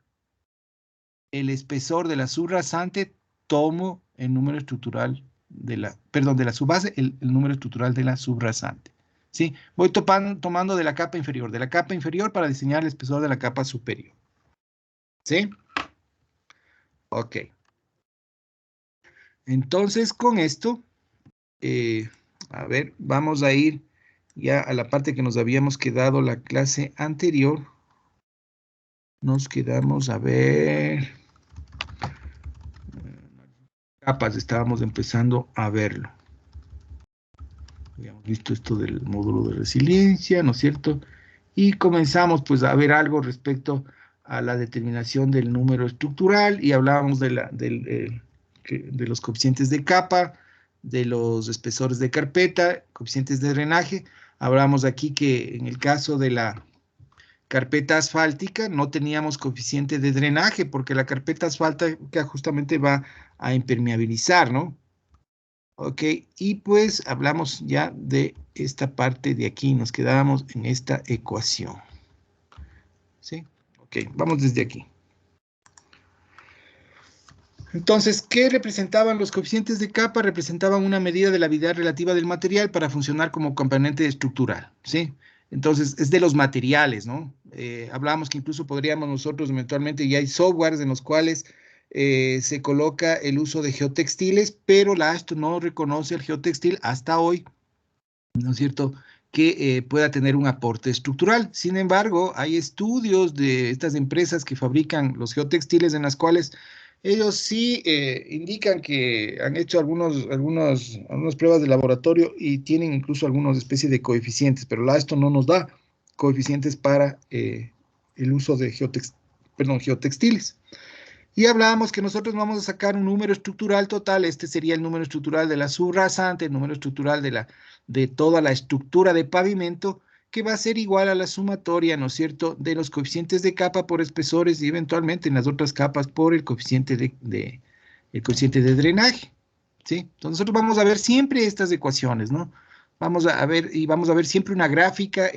el espesor de la subrasante, tomo el número estructural de la subbase, el número estructural de la subrasante. ¿Sí? Voy tomando de la capa inferior para diseñar el espesor de la capa superior. ¿Sí? Ok. Entonces, con esto, a ver, vamos a ir ya a la parte que nos habíamos quedado la clase anterior. Nos quedamos, a ver, capas, estábamos empezando a verlo. Habíamos visto esto del módulo de resiliencia, ¿no es cierto? Y comenzamos pues a ver algo respecto a la determinación del número estructural y hablábamos de los coeficientes de capa, de los espesores de carpeta, coeficientes de drenaje. Hablamos aquí que en el caso de la carpeta asfáltica no teníamos coeficiente de drenaje porque la carpeta asfáltica justamente va a impermeabilizar, ¿no? Ok, y pues hablamos ya de esta parte de aquí, nos quedábamos en esta ecuación. ¿Sí? Ok, vamos desde aquí. Entonces, ¿qué representaban los coeficientes de capa? Representaban una medida de la habilidad relativa del material para funcionar como componente estructural, ¿sí? Entonces, es de los materiales, ¿no? Hablábamos que incluso podríamos nosotros eventualmente, y hay softwares en los cuales se coloca el uso de geotextiles, pero la AASHTO no reconoce el geotextil hasta hoy, ¿no es cierto?, que pueda tener un aporte estructural. Sin embargo, hay estudios de estas empresas que fabrican los geotextiles en las cuales ellos sí indican que han hecho algunas pruebas de laboratorio y tienen incluso algunas especies de coeficientes, pero esto no nos da coeficientes para el uso de geotextiles. Y hablábamos que nosotros vamos a sacar un número estructural total. Este sería el número estructural de la subrasante, el número estructural de toda la estructura de pavimento, que va a ser igual a la sumatoria, ¿no es cierto?, de los coeficientes de capa por espesores y eventualmente en las otras capas por el coeficiente el coeficiente de drenaje, ¿sí? Entonces nosotros vamos a ver siempre estas ecuaciones, ¿no? Vamos a ver siempre una gráfica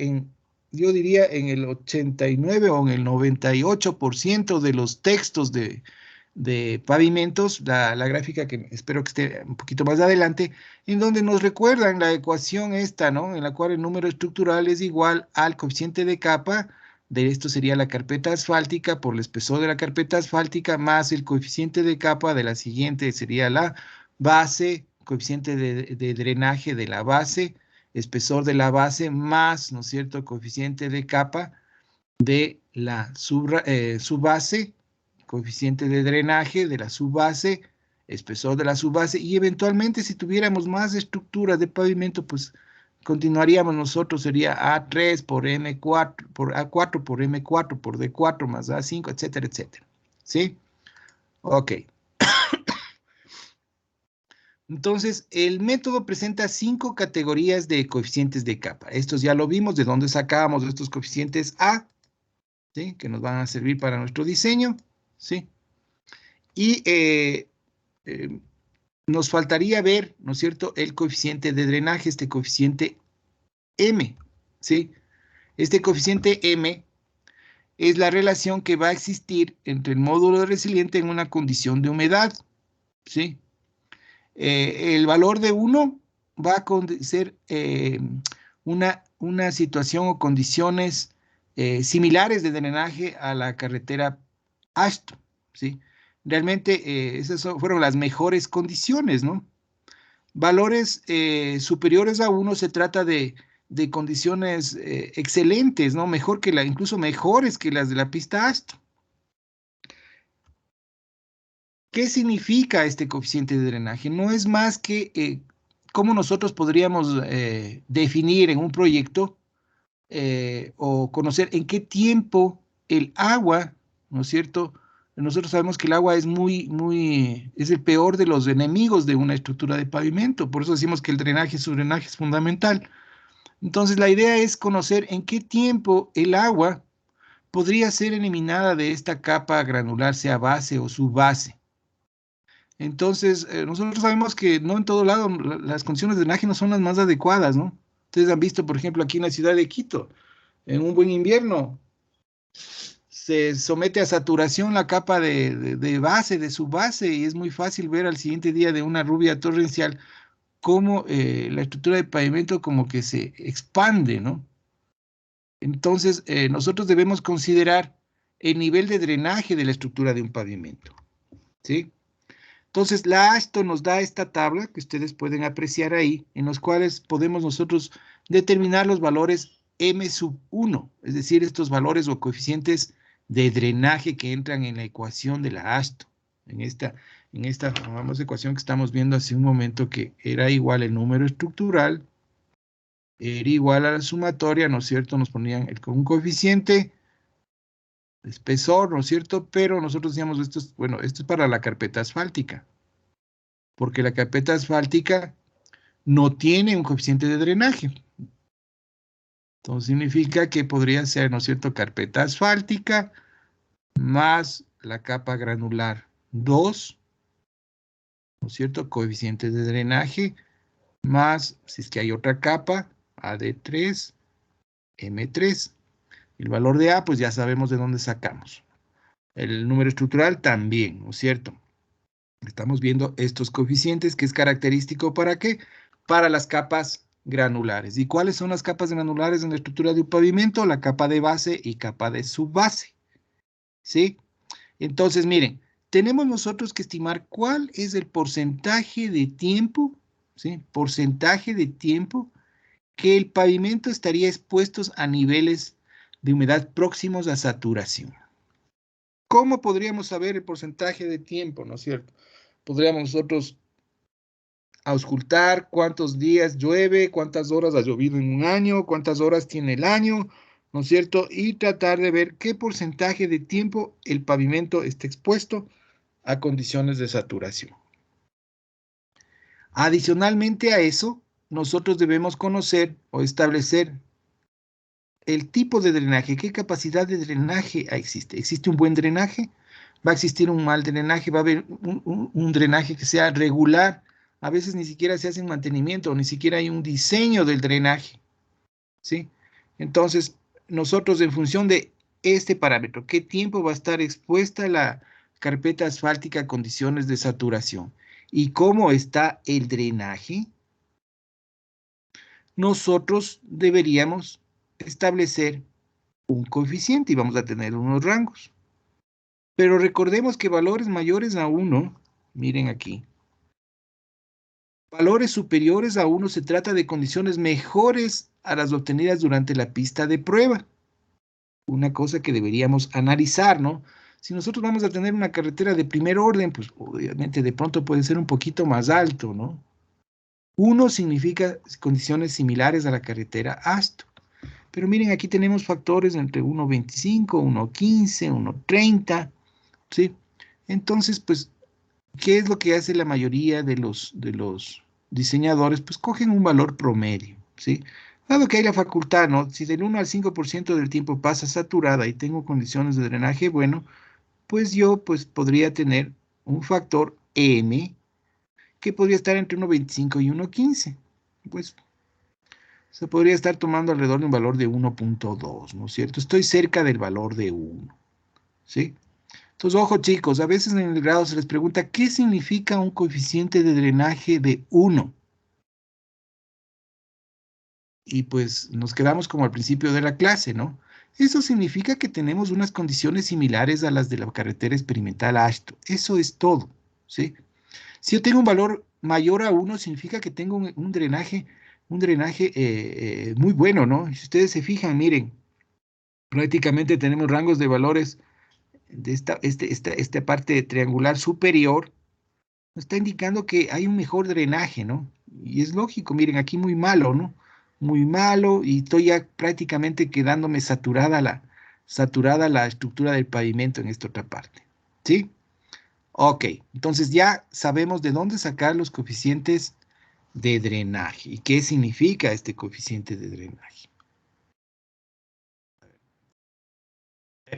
yo diría en el 89 o en el 98% de los textos de pavimentos, la gráfica que espero que esté un poquito más adelante, en donde nos recuerdan la ecuación esta, ¿no? En la cual el número estructural es igual al coeficiente de capa, de esto sería la carpeta asfáltica por el espesor de la carpeta asfáltica, más el coeficiente de capa de la siguiente sería la base, coeficiente de drenaje de la base, espesor de la base, más, ¿no es cierto?, coeficiente de capa de la subbase, coeficiente de drenaje de la subbase, espesor de la subbase, y eventualmente si tuviéramos más estructuras de pavimento, pues continuaríamos nosotros, sería A3 por M4, por A4 por M4 por D4 más A5, etcétera, etcétera. ¿Sí? Ok. Entonces, el método presenta 5 categorías de coeficientes de capa. Estos ya lo vimos, de dónde sacábamos estos coeficientes A, ¿sí?, que nos van a servir para nuestro diseño, ¿sí? Y nos faltaría ver, ¿no es cierto?, el coeficiente de drenaje, este coeficiente M, ¿sí? Este coeficiente M es la relación que va a existir entre el módulo resiliente en una condición de humedad, ¿sí? El valor de 1 va a ser una situación o condiciones similares de drenaje a la carretera AASHTO, ¿sí? Realmente esas fueron las mejores condiciones, ¿no? Valores superiores a 1 se trata de condiciones excelentes, ¿no? Incluso mejores que las de la pista AASHTO. ¿Qué significa este coeficiente de drenaje? No es más que cómo nosotros podríamos definir en un proyecto o conocer en qué tiempo el agua, ¿no es cierto? Nosotros sabemos que el agua es es el peor de los enemigos de una estructura de pavimento, por eso decimos que su drenaje es fundamental. Entonces la idea es conocer en qué tiempo el agua podría ser eliminada de esta capa granular, sea base o subbase. Entonces, nosotros sabemos que no en todo lado las condiciones de drenaje no son las más adecuadas, ¿no? Ustedes han visto, por ejemplo, aquí en la ciudad de Quito, en un buen invierno, se somete a saturación la capa de base, de su base, y es muy fácil ver al siguiente día de una lluvia torrencial cómo la estructura de pavimento como que se expande, ¿no? Entonces, nosotros debemos considerar el nivel de drenaje de la estructura de un pavimento, ¿sí? Entonces, la AASHTO nos da esta tabla que ustedes pueden apreciar ahí, en los cuales podemos nosotros determinar los valores M sub 1, es decir, estos valores o coeficientes de drenaje que entran en la ecuación de la AASHTO. En esta famosa ecuación que estamos viendo hace un momento, que era igual el número estructural, era igual a la sumatoria, ¿no es cierto? Nos ponían un coeficiente de espesor, ¿no es cierto? Pero nosotros decíamos, esto es para la carpeta asfáltica, porque la carpeta asfáltica no tiene un coeficiente de drenaje. Entonces significa que podría ser, ¿no es cierto?, carpeta asfáltica más la capa granular 2, ¿no es cierto?, coeficiente de drenaje, más, si es que hay otra capa, AD3, M3. El valor de A, pues ya sabemos de dónde sacamos. El número estructural también, ¿no es cierto? Estamos viendo estos coeficientes, que es característico ¿para qué? Para las capas granulares. ¿Y cuáles son las capas granulares en la estructura de un pavimento? La capa de base y capa de subbase. ¿Sí? Entonces, miren, tenemos nosotros que estimar cuál es el porcentaje de tiempo, ¿sí? Porcentaje de tiempo que el pavimento estaría expuesto a niveles de humedad próximos a saturación. ¿Cómo podríamos saber el porcentaje de tiempo, no es cierto? Podríamos nosotros auscultar cuántos días llueve, cuántas horas ha llovido en un año, cuántas horas tiene el año, ¿no es cierto? Y tratar de ver qué porcentaje de tiempo el pavimento está expuesto a condiciones de saturación. Adicionalmente a eso, nosotros debemos conocer o establecer el tipo de drenaje, qué capacidad de drenaje existe. ¿Existe un buen drenaje? ¿Va a existir un mal drenaje? ¿Va a haber un drenaje que sea regular? A veces ni siquiera se hace un mantenimiento, ni siquiera hay un diseño del drenaje, ¿sí? Entonces, nosotros en función de este parámetro, ¿qué tiempo va a estar expuesta la carpeta asfáltica a condiciones de saturación? ¿Y cómo está el drenaje? Nosotros deberíamos establecer un coeficiente y vamos a tener unos rangos. Pero recordemos que valores mayores a 1, miren aquí, valores superiores a 1 se trata de condiciones mejores a las obtenidas durante la pista de prueba. Una cosa que deberíamos analizar, ¿no? Si nosotros vamos a tener una carretera de primer orden, pues obviamente de pronto puede ser un poquito más alto, ¿no? 1 significa condiciones similares a la carretera ASTO. Pero miren, aquí tenemos factores entre 1.25, 1.15, 1.30, ¿sí? Entonces, pues, ¿qué es lo que hace la mayoría de los diseñadores? Pues cogen un valor promedio, ¿sí? Dado que hay la facultad, ¿no? Si del 1 al 5% del tiempo pasa saturada y tengo condiciones de drenaje, bueno, pues yo pues podría tener un factor M que podría estar entre 1.25 y 1.15. Pues se podría estar tomando alrededor de un valor de 1.2, ¿no es cierto? Estoy cerca del valor de 1, ¿sí? Entonces, ojo chicos, a veces en el grado se les pregunta, ¿qué significa un coeficiente de drenaje de 1? Y pues nos quedamos como al principio de la clase, ¿no? Eso significa que tenemos unas condiciones similares a las de la carretera experimental ASTO. Eso es todo, ¿sí? Si yo tengo un valor mayor a 1, significa que tengo un drenaje muy bueno, ¿no? Y si ustedes se fijan, miren, prácticamente tenemos rangos de valores de esta parte triangular superior, nos está indicando que hay un mejor drenaje, ¿no? Y es lógico, miren, aquí muy malo, ¿no? Muy malo y estoy ya prácticamente quedándome saturada la estructura del pavimento en esta otra parte, ¿sí? Ok, entonces ya sabemos de dónde sacar los coeficientes de drenaje y qué significa este coeficiente de drenaje.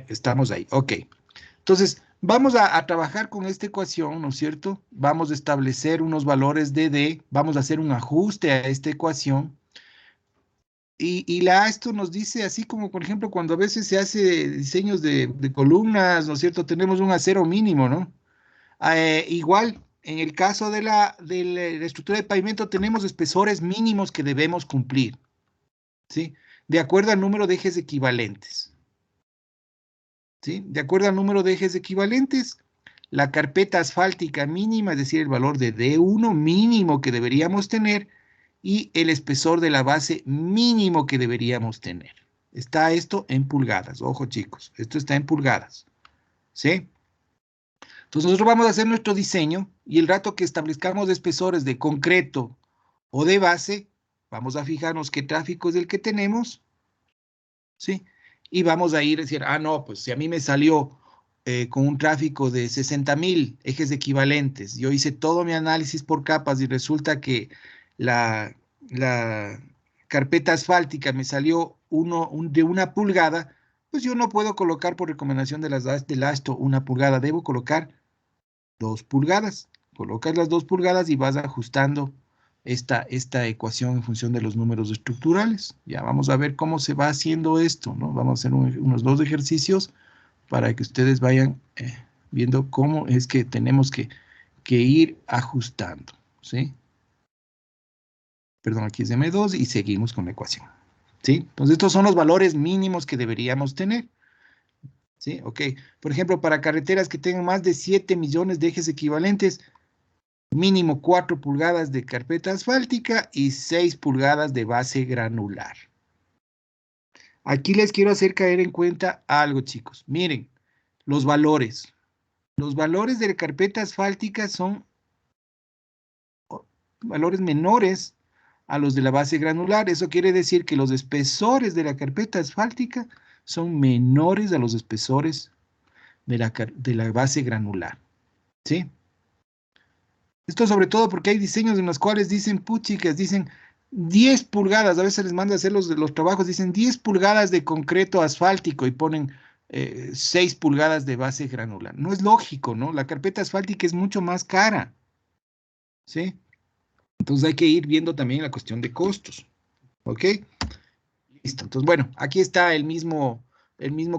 Estamos ahí, ok. Entonces, vamos a trabajar con esta ecuación, ¿no es cierto? Vamos a establecer unos valores de D, vamos a hacer un ajuste a esta ecuación. Y esto nos dice, así como por ejemplo cuando a veces se hace diseños de columnas, ¿no es cierto? Tenemos un acero mínimo, ¿no? Igual, en el caso de la estructura de pavimento tenemos espesores mínimos que debemos cumplir, ¿sí? De acuerdo al número de ejes equivalentes. ¿Sí? De acuerdo al número de ejes equivalentes, la carpeta asfáltica mínima, es decir, el valor de D1 mínimo que deberíamos tener, y el espesor de la base mínimo que deberíamos tener. Está esto en pulgadas. Ojo, chicos, esto está en pulgadas. ¿Sí? Entonces nosotros vamos a hacer nuestro diseño y el rato que establezcamos espesores de concreto o de base, vamos a fijarnos qué tráfico es el que tenemos, ¿sí? Y vamos a ir a decir, ah, no, pues si a mí me salió con un tráfico de 60.000 ejes equivalentes, yo hice todo mi análisis por capas y resulta que la carpeta asfáltica me salió de 1 pulgada, pues yo no puedo colocar por recomendación del ASTO 1 pulgada, debo colocar 2 pulgadas. Colocas las 2 pulgadas y vas ajustando esta ecuación en función de los números estructurales. Ya vamos a ver cómo se va haciendo esto, ¿no? Vamos a hacer unos 2 ejercicios para que ustedes vayan viendo cómo es que tenemos que ir ajustando, ¿sí? Perdón, aquí es M2 y seguimos con la ecuación, ¿sí? Entonces, estos son los valores mínimos que deberíamos tener, ¿sí? Ok, por ejemplo, para carreteras que tengan más de 7 millones de ejes equivalentes, mínimo 4 pulgadas de carpeta asfáltica y 6 pulgadas de base granular. Aquí les quiero hacer caer en cuenta algo, chicos. Miren, los valores. Los valores de la carpeta asfáltica son valores menores a los de la base granular. Eso quiere decir que los espesores de la carpeta asfáltica son menores a los espesores de la base granular, ¿sí? Esto sobre todo porque hay diseños en los cuales dicen, puchicas, dicen 10 pulgadas, a veces les manda a hacer los trabajos, dicen 10 pulgadas de concreto asfáltico y ponen 6 pulgadas de base granular. No es lógico, ¿no? La carpeta asfáltica es mucho más cara, ¿sí? Entonces hay que ir viendo también la cuestión de costos, ¿ok? Listo, entonces bueno, aquí está el mismo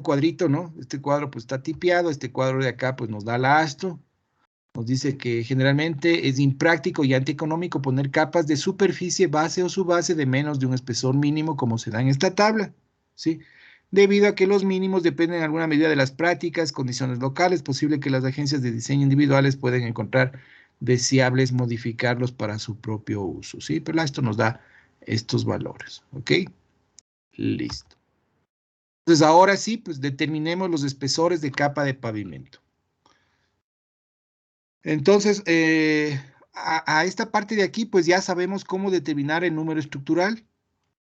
cuadrito, ¿no? Este cuadro pues está tipeado, este cuadro de acá pues nos da la ASTO. Nos dice que generalmente es impráctico y antieconómico poner capas de superficie, base o subbase de menos de un espesor mínimo como se da en esta tabla, ¿sí? Debido a que los mínimos dependen en alguna medida de las prácticas, condiciones locales, es posible que las agencias de diseño individuales puedan encontrar deseables modificarlos para su propio uso, ¿sí? Pero esto nos da estos valores, ¿ok? Listo. Entonces ahora sí, pues determinemos los espesores de capa de pavimento. Entonces, a esta parte de aquí, pues ya sabemos cómo determinar el número estructural,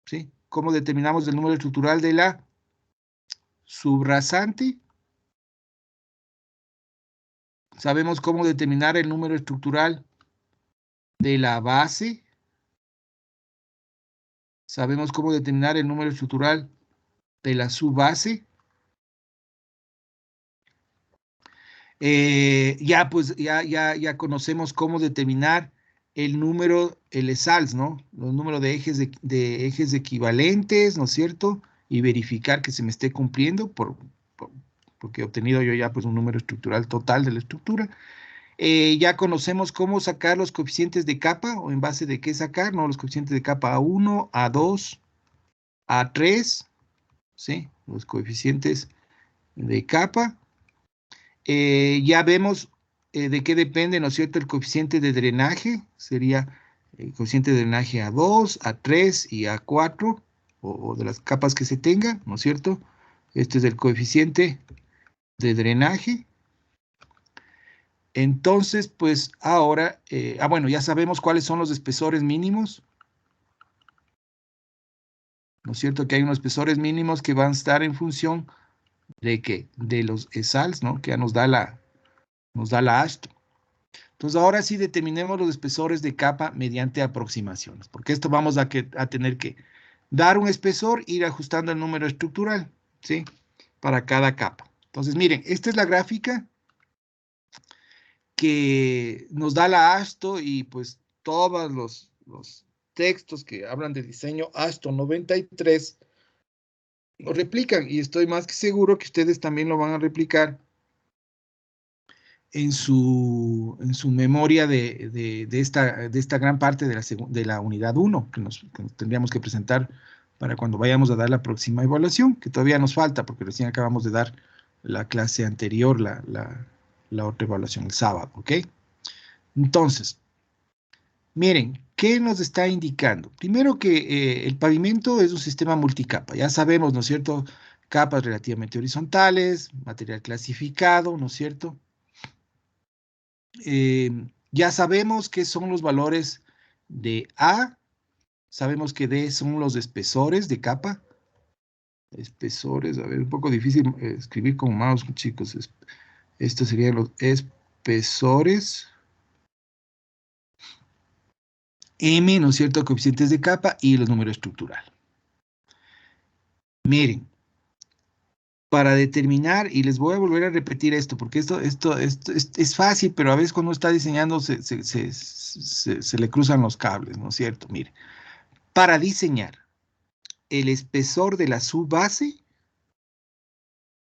¿sí? Cómo determinamos el número estructural de la subrasante. Sabemos cómo determinar el número estructural de la base. Sabemos cómo determinar el número estructural de la subbase. Ya conocemos cómo determinar el número, el ESALS, ¿no? Los números de ejes equivalentes, ¿no es cierto? Y verificar que se me esté cumpliendo porque he obtenido yo ya pues un número estructural total de la estructura. Ya conocemos cómo sacar los coeficientes de capa o en base de qué sacar, ¿no? Los coeficientes de capa A1, A2, A3, ¿sí? Los coeficientes de capa. Ya vemos de qué depende, ¿no es cierto?, el coeficiente de drenaje. Sería el coeficiente de drenaje A2, A3 y A4, o de las capas que se tengan, ¿no es cierto? Este es el coeficiente de drenaje. Entonces, pues ahora, bueno, ya sabemos cuáles son los espesores mínimos. ¿No es cierto? Que hay unos espesores mínimos que van a estar en función de ¿qué? De los ESALs, ¿no? Que ya nos da la ASTO. Entonces, ahora sí determinemos los espesores de capa mediante aproximaciones, porque esto vamos a tener que dar un espesor, ir ajustando el número estructural, ¿sí? Para cada capa. Entonces, miren, esta es la gráfica que nos da la ASTO y pues todos los textos que hablan de diseño ASTO 93 lo replican y estoy más que seguro que ustedes también lo van a replicar en su memoria de esta gran parte de la unidad 1 que nos tendríamos que presentar para cuando vayamos a dar la próxima evaluación, que todavía nos falta porque recién acabamos de dar la clase anterior, la otra evaluación el sábado, ¿ok? Entonces, miren, ¿qué nos está indicando? Primero que el pavimento es un sistema multicapa, ya sabemos, ¿no es cierto? Capas relativamente horizontales, material clasificado, ¿no es cierto? Ya sabemos qué son los valores de A, sabemos que D son los espesores de capa. Espesores, a ver, un poco difícil escribir con mouse, chicos. Estos serían los espesores M, ¿no es cierto?, coeficientes de capa y el número estructural. Miren, para determinar, y les voy a volver a repetir esto, porque esto es fácil, pero a veces cuando uno está diseñando se le cruzan los cables, ¿no es cierto? Miren, para diseñar el espesor de la subbase,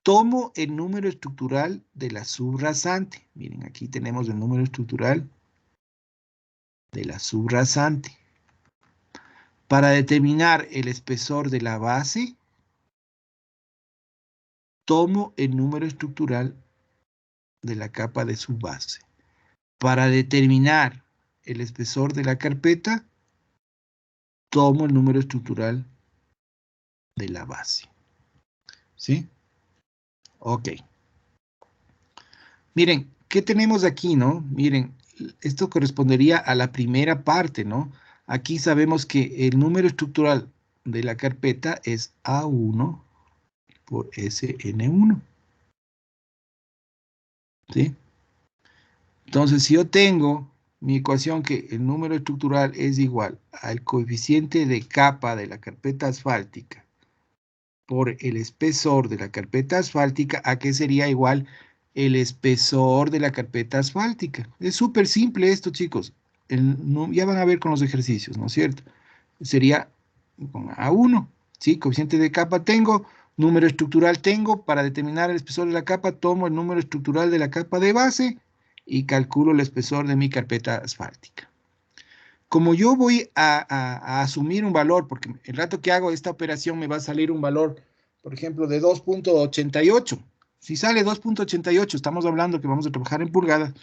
tomo el número estructural de la subrasante. Miren, aquí tenemos el número estructural de la subrasante. Para determinar el espesor de la base, tomo el número estructural de la capa de subbase. Para determinar el espesor de la carpeta, tomo el número estructural de la base. ¿Sí? Ok. Miren, ¿qué tenemos aquí, no? Miren, esto correspondería a la primera parte, ¿no? Aquí sabemos que el número estructural de la carpeta es A1 por SN1. ¿Sí? Entonces, si yo tengo mi ecuación que el número estructural es igual al coeficiente de capa de la carpeta asfáltica por el espesor de la carpeta asfáltica, ¿a qué sería igual el espesor de la carpeta asfáltica? Es súper simple esto, chicos. Ya van a ver con los ejercicios, ¿no es cierto? Sería con A1, ¿sí? Coeficiente de capa tengo, número estructural tengo. Para determinar el espesor de la capa, tomo el número estructural de la capa de base y calculo el espesor de mi carpeta asfáltica. Como yo voy a asumir un valor, porque el rato que hago esta operación me va a salir un valor, por ejemplo, de 2.88. Si sale 2.88, estamos hablando que vamos a trabajar en pulgadas,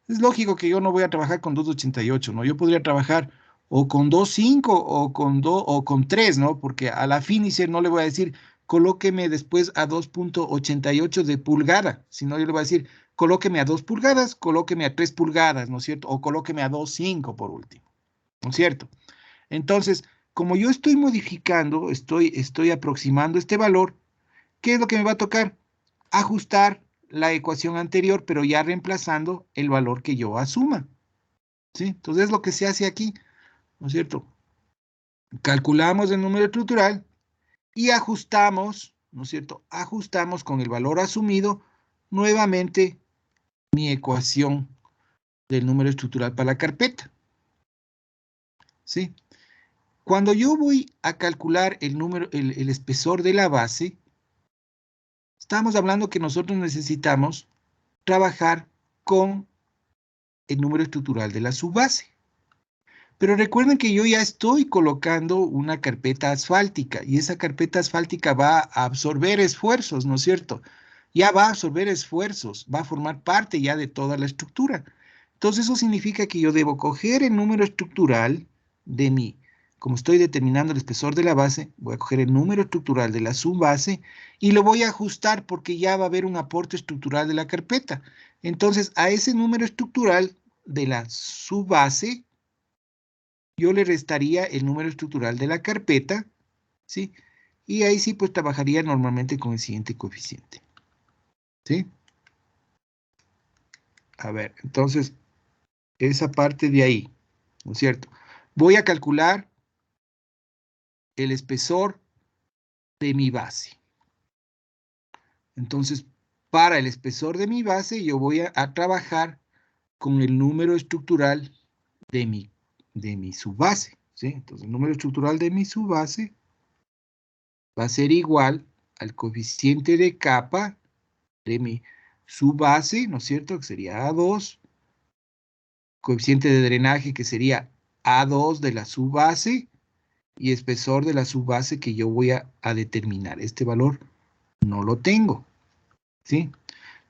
es lógico que yo no voy a trabajar con 2.88, ¿no? Yo podría trabajar o con 2.5 o con 3, ¿no? Porque a la finisher no le voy a decir, colóqueme después a 2.88 de pulgada, sino yo le voy a decir, colóqueme a 2 pulgadas, colóqueme a 3 pulgadas, ¿no es cierto? O colóqueme a 2.5 por último. ¿No es cierto? Entonces, como yo estoy modificando, estoy aproximando este valor, ¿qué es lo que me va a tocar? Ajustar la ecuación anterior, pero ya reemplazando el valor que yo asuma. ¿Sí? Entonces, es lo que se hace aquí, ¿no es cierto? Calculamos el número estructural y ajustamos, ¿no es cierto? Ajustamos con el valor asumido nuevamente mi ecuación del número estructural para la carpeta. ¿Sí? Cuando yo voy a calcular el espesor de la base, estamos hablando que nosotros necesitamos trabajar con el número estructural de la subbase. Pero recuerden que yo ya estoy colocando una carpeta asfáltica y esa carpeta asfáltica va a absorber esfuerzos, ¿no es cierto? Ya va a absorber esfuerzos, va a formar parte ya de toda la estructura. Entonces eso significa que yo debo coger el número estructural de mi, como estoy determinando el espesor de la base, voy a coger el número estructural de la subbase y lo voy a ajustar porque ya va a haber un aporte estructural de la carpeta. Entonces a ese número estructural de la subbase, yo le restaría el número estructural de la carpeta, ¿sí? Y ahí sí, pues trabajaría normalmente con el siguiente coeficiente, ¿sí? A ver, entonces, esa parte de ahí, ¿no es cierto? Voy a calcular el espesor de mi base. Entonces, para el espesor de mi base, yo voy a trabajar con el número estructural de mi subbase, ¿sí? Entonces, el número estructural de mi subbase va a ser igual al coeficiente de capa de mi subbase, ¿no es cierto? Que sería A2, coeficiente de drenaje que sería A2 de la subbase y espesor de la subbase que yo voy a determinar. Este valor no lo tengo, ¿sí?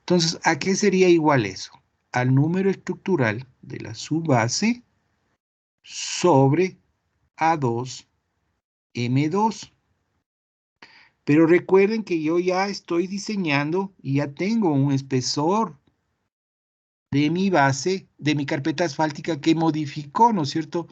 Entonces, ¿a qué sería igual eso? Al número estructural de la subbase sobre A2 M2. Pero recuerden que yo ya estoy diseñando y ya tengo un espesor de mi base, de mi carpeta asfáltica que modificó, ¿no es cierto?,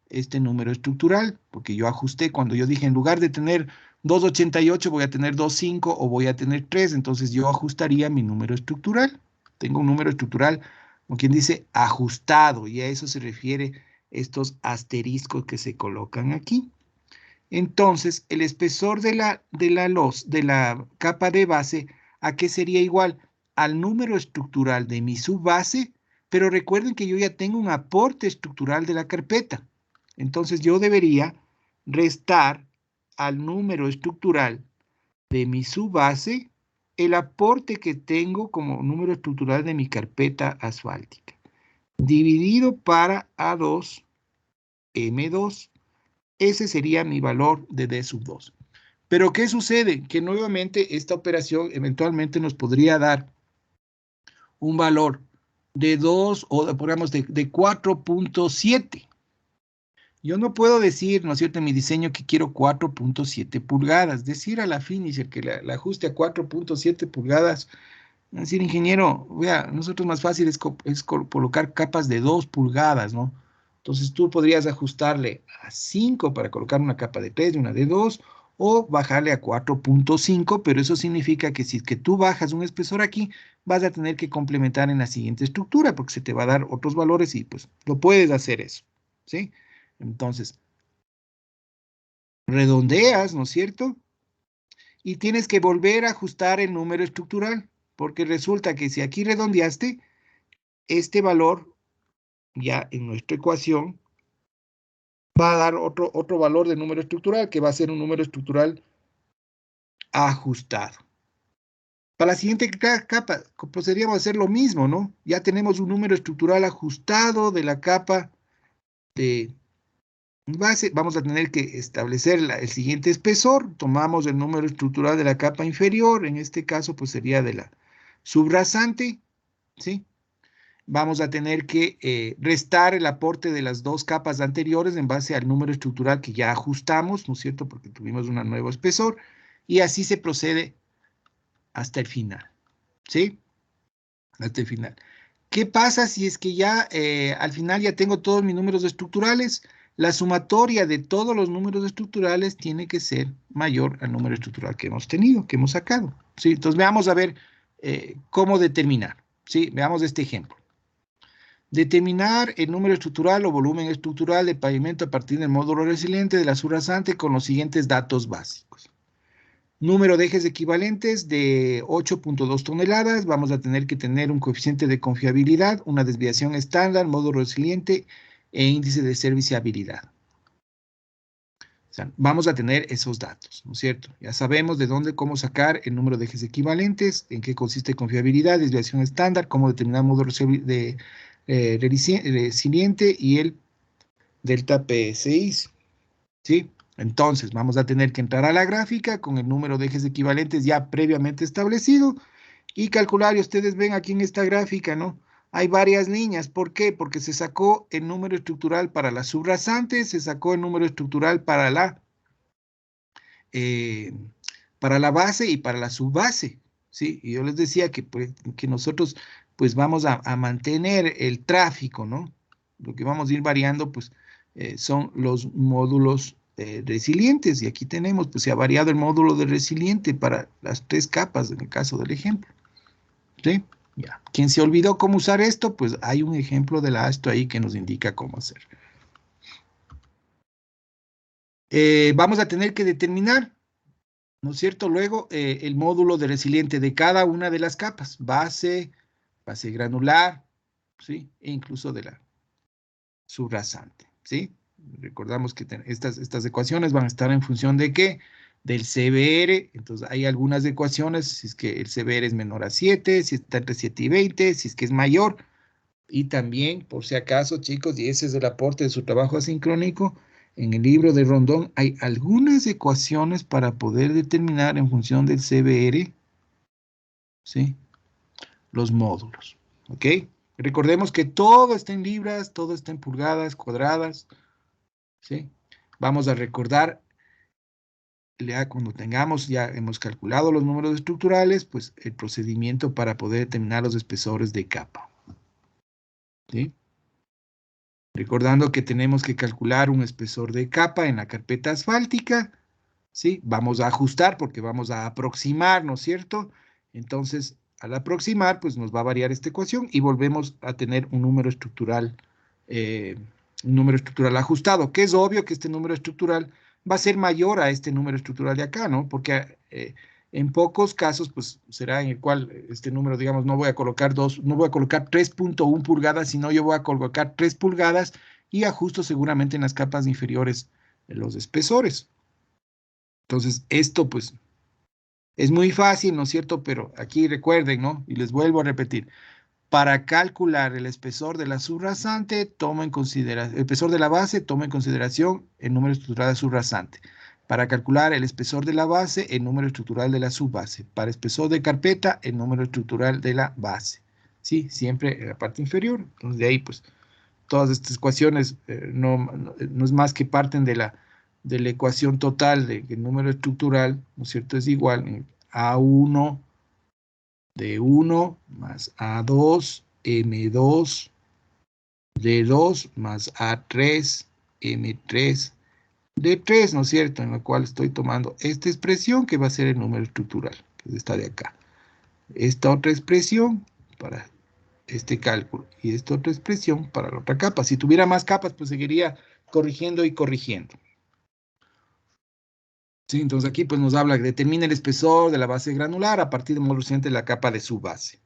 este número estructural, porque yo ajusté cuando yo dije en lugar de tener 2.88 voy a tener 2.5 o voy a tener 3, entonces yo ajustaría mi número estructural. Tengo un número estructural, como quien dice, ajustado, y a eso se refiere estos asteriscos que se colocan aquí. Entonces, el espesor de la capa de base, ¿a qué sería igual? Al número estructural de mi subbase, pero recuerden que yo ya tengo un aporte estructural de la carpeta. Entonces, yo debería restar al número estructural de mi subbase el aporte que tengo como número estructural de mi carpeta asfáltica, dividido para A2, M2. Ese sería mi valor de D sub 2. Pero ¿qué sucede? Que nuevamente esta operación eventualmente nos podría dar un valor de 2 o digamos de 4.7. Yo no puedo decir, ¿no es cierto?, en mi diseño que quiero 4.7 pulgadas. Decir a la finisher que la ajuste a 4.7 pulgadas. Decir, ingeniero, vea, nosotros más fácil es colocar capas de 2 pulgadas, ¿no? Entonces tú podrías ajustarle a 5 para colocar una capa de 3 y una de 2, o bajarle a 4.5, pero eso significa que si es que tú bajas un espesor aquí, vas a tener que complementar en la siguiente estructura, porque se te va a dar otros valores y pues lo puedes hacer eso, ¿sí? Entonces, redondeas, ¿no es cierto? Y tienes que volver a ajustar el número estructural, porque resulta que si aquí redondeaste, este valor ya en nuestra ecuación va a dar otro valor de número estructural, que va a ser un número estructural ajustado. Para la siguiente capa procederíamos a hacer lo mismo, ¿no? Ya tenemos un número estructural ajustado de la capa de base. Vamos a tener que establecer el siguiente espesor. Tomamos el número estructural de la capa inferior, en este caso pues sería de la subrasante, ¿sí? Vamos a tener que restar el aporte de las dos capas anteriores en base al número estructural que ya ajustamos, ¿no es cierto? Porque tuvimos un nuevo espesor, y así se procede hasta el final, ¿sí? Hasta el final. ¿Qué pasa si es que ya al final ya tengo todos mis números estructurales? La sumatoria de todos los números estructurales tiene que ser mayor al número estructural que hemos tenido, que hemos sacado, ¿sí? Entonces veamos a ver cómo determinar, ¿sí? Veamos este ejemplo. Determinar el número estructural o volumen estructural de pavimento a partir del módulo resiliente de la subrasante con los siguientes datos básicos. Número de ejes equivalentes de 8.2 toneladas. Vamos a tener que tener un coeficiente de confiabilidad, una desviación estándar, módulo resiliente e índice de serviciabilidad. O sea, vamos a tener esos datos, ¿no es cierto? Ya sabemos de dónde, cómo sacar el número de ejes equivalentes, en qué consiste confiabilidad, desviación estándar, cómo determinar módulo de resiliente y el delta PSI, ¿sí? Entonces, vamos a tener que entrar a la gráfica con el número de ejes equivalentes ya previamente establecido y calcular, y ustedes ven aquí en esta gráfica, ¿no? Hay varias líneas. ¿Por qué? Porque se sacó el número estructural para la subrasante, se sacó el número estructural para la base y para la subbase, ¿sí? Y yo les decía que, pues, que nosotros pues vamos a mantener el tráfico, ¿no? Lo que vamos a ir variando pues son los módulos resilientes, y aquí tenemos, pues se ha variado el módulo de resiliente para las 3 capas en el caso del ejemplo, ¿sí? Ya. Quien se olvidó cómo usar esto, pues hay un ejemplo de la ASTO ahí que nos indica cómo hacer. Vamos a tener que determinar, ¿no es cierto? Luego, el módulo de resiliente de cada una de las capas, base granular, ¿sí? E incluso de la subrasante, ¿sí? Recordamos que estas ecuaciones van a estar en función de ¿qué? Del CBR. Entonces, hay algunas ecuaciones, si es que el CBR es menor a 7, si está entre 7 y 20, si es que es mayor. Y también, por si acaso, chicos, y ese es el aporte de su trabajo asincrónico, en el libro de Rondón hay algunas ecuaciones para poder determinar en función del CBR, ¿sí? Los módulos, ¿ok? Recordemos que todo está en libras, todo está en pulgadas cuadradas, ¿sí? Vamos a recordar, ya cuando tengamos, ya hemos calculado los números estructurales, pues el procedimiento para poder determinar los espesores de capa, ¿sí? Recordando que tenemos que calcular un espesor de capa en la carpeta asfáltica, ¿sí? Vamos a ajustar porque vamos a aproximar, ¿no es cierto? Entonces, al aproximar, pues nos va a variar esta ecuación y volvemos a tener un número estructural un número estructural ajustado, que es obvio que este número estructural va a ser mayor a este número estructural de acá, ¿no? Porque en pocos casos, pues, será en el cual este número, digamos, no voy a colocar 3.1 pulgadas, sino yo voy a colocar 3 pulgadas y ajusto seguramente en las capas inferiores los espesores. Entonces, esto, pues, es muy fácil, ¿no es cierto? Pero aquí recuerden, ¿no? Y les vuelvo a repetir. Para calcular el espesor de la subrasante, el espesor de la base, toma en consideración el número estructural de subrasante. Para calcular el espesor de la base, el número estructural de la subbase. Para espesor de carpeta, el número estructural de la base. ¿Sí? Siempre en la parte inferior. Entonces, de ahí, pues, todas estas ecuaciones no es más que parten de la ecuación total de que el número estructural, ¿no es cierto?, es igual a A1 de 1 más A2, M2, D2 más A3, M3, D3, ¿no es cierto? En la cual estoy tomando esta expresión que va a ser el número estructural, que es esta de acá. Esta otra expresión para este cálculo y esta otra expresión para la otra capa. Si tuviera más capas, pues seguiría corrigiendo y corrigiendo. Sí, entonces aquí pues nos habla que determina el espesor de la base granular a partir del módulo reciente de la capa de su base.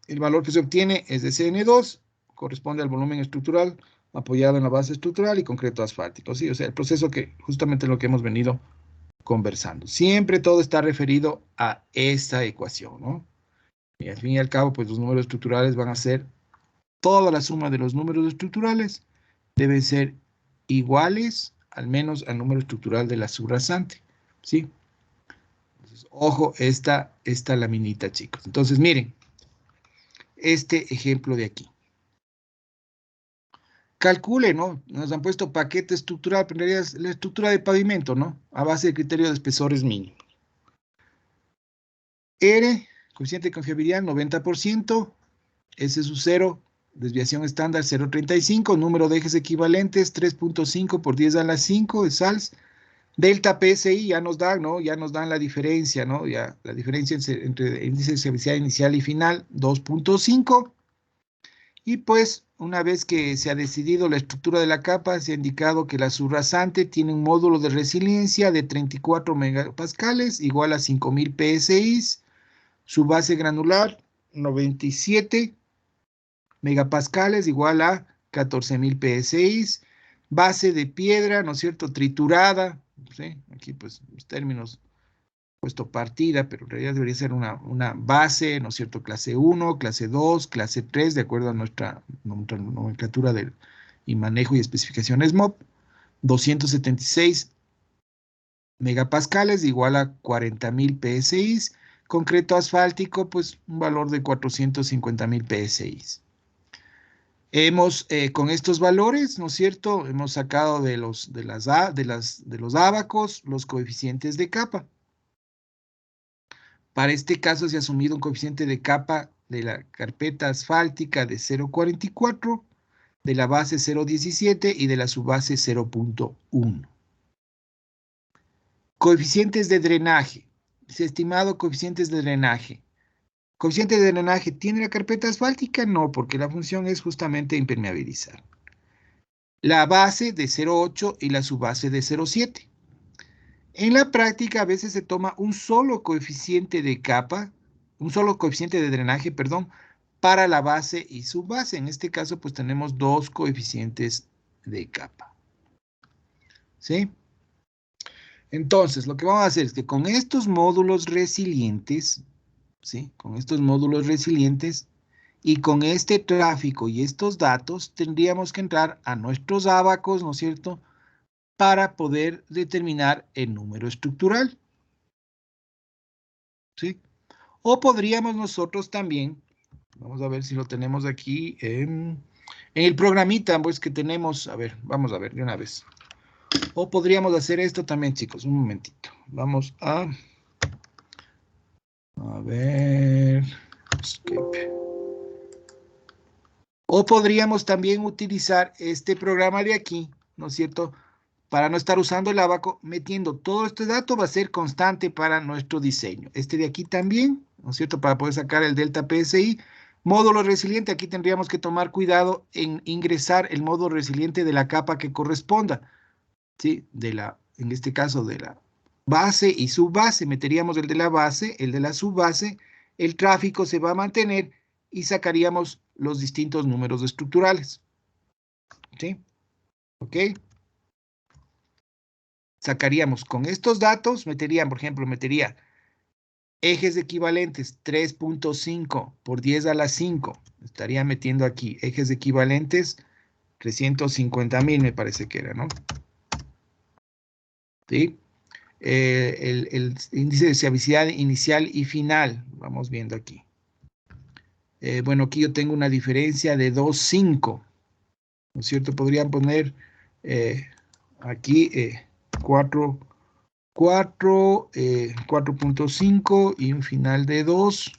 El valor que se obtiene es de CN2, corresponde al volumen estructural apoyado en la base estructural y concreto asfáltico. Sí, o sea, el proceso que justamente lo que hemos venido conversando. Siempre todo está referido a esta ecuación, ¿no? Y al fin y al cabo, pues los números estructurales van a ser, toda la suma de los números estructurales deben ser iguales, al menos al número estructural de la subrasante, ¿sí? Entonces, ojo, esta laminita, chicos. Entonces, miren, este ejemplo de aquí. Calcule, ¿no? Nos han puesto paquete estructural, pero en realidad es la estructura de pavimento, ¿no? A base de criterio de espesores mínimos. R, coeficiente de confiabilidad 90%, S es su 0, desviación estándar 0.35, número de ejes equivalentes 3.5 por 10 a la 5 de SALS. Delta PSI ya nos dan, ¿no? Ya nos dan la diferencia, ¿no? Ya la diferencia entre índice de servicialidad inicial y final 2.5. Y pues, una vez que se ha decidido la estructura de la capa, se ha indicado que la subrasante tiene un módulo de resiliencia de 34 megapascales, igual a 5.000 PSI. Su base granular, 97 megapascales, igual a 14.000 PSI. Base de piedra, ¿no es cierto?, triturada. ¿Sí? Aquí, pues, los términos puesto partida, pero en realidad debería ser una base, ¿no es cierto?, clase 1, clase 2, clase 3, de acuerdo a nuestra nomenclatura y manejo y especificaciones MOP. 276 megapascales, igual a 40.000 PSI. Concreto asfáltico, pues, un valor de 450.000 PSI. Hemos, con estos valores, ¿no es cierto?, hemos sacado de los ábacos los coeficientes de capa. Para este caso se ha asumido un coeficiente de capa de la carpeta asfáltica de 0.44, de la base 0.17 y de la subbase 0.1. Coeficientes de drenaje. Se ha estimado coeficientes de drenaje. ¿Coeficiente de drenaje tiene la carpeta asfáltica? No, porque la función es justamente impermeabilizar. La base de 0.8 y la subbase de 0.7. En la práctica a veces se toma un solo coeficiente de capa, un solo coeficiente de drenaje, perdón, para la base y subbase. En este caso, pues tenemos dos coeficientes de capa. ¿Sí? Entonces, lo que vamos a hacer es que con estos módulos resilientes, ¿sí?, con estos módulos resilientes y con este tráfico y estos datos, tendríamos que entrar a nuestros ábacos, ¿no es cierto?, para poder determinar el número estructural. ¿Sí? O podríamos nosotros también, vamos a ver si lo tenemos aquí en el programita, pues, que tenemos, a ver, vamos a ver de una vez. O podríamos hacer esto también, chicos, un momentito. Vamos a ver, escape. O podríamos también utilizar este programa de aquí, ¿no es cierto?, para no estar usando el ábaco, metiendo todo este dato, va a ser constante para nuestro diseño. Este de aquí también, ¿no es cierto?, para poder sacar el delta PSI, Módulo resiliente, aquí tendríamos que tomar cuidado en ingresar el módulo resiliente de la capa que corresponda, ¿sí? En este caso de la base y subbase, meteríamos el de la base, el de la subbase, el tráfico se va a mantener y sacaríamos los distintos números estructurales, ¿sí? ¿Ok? Sacaríamos con estos datos, por ejemplo, metería ejes equivalentes 3.5 por 10 a la 5. Estaría metiendo aquí ejes equivalentes 350.000, me parece que era, ¿no? ¿Sí? El índice de fiabilidad inicial y final. Vamos viendo aquí. Bueno, aquí yo tengo una diferencia de 2.5. ¿No es cierto? Podrían poner aquí 4.5 y un final de 2.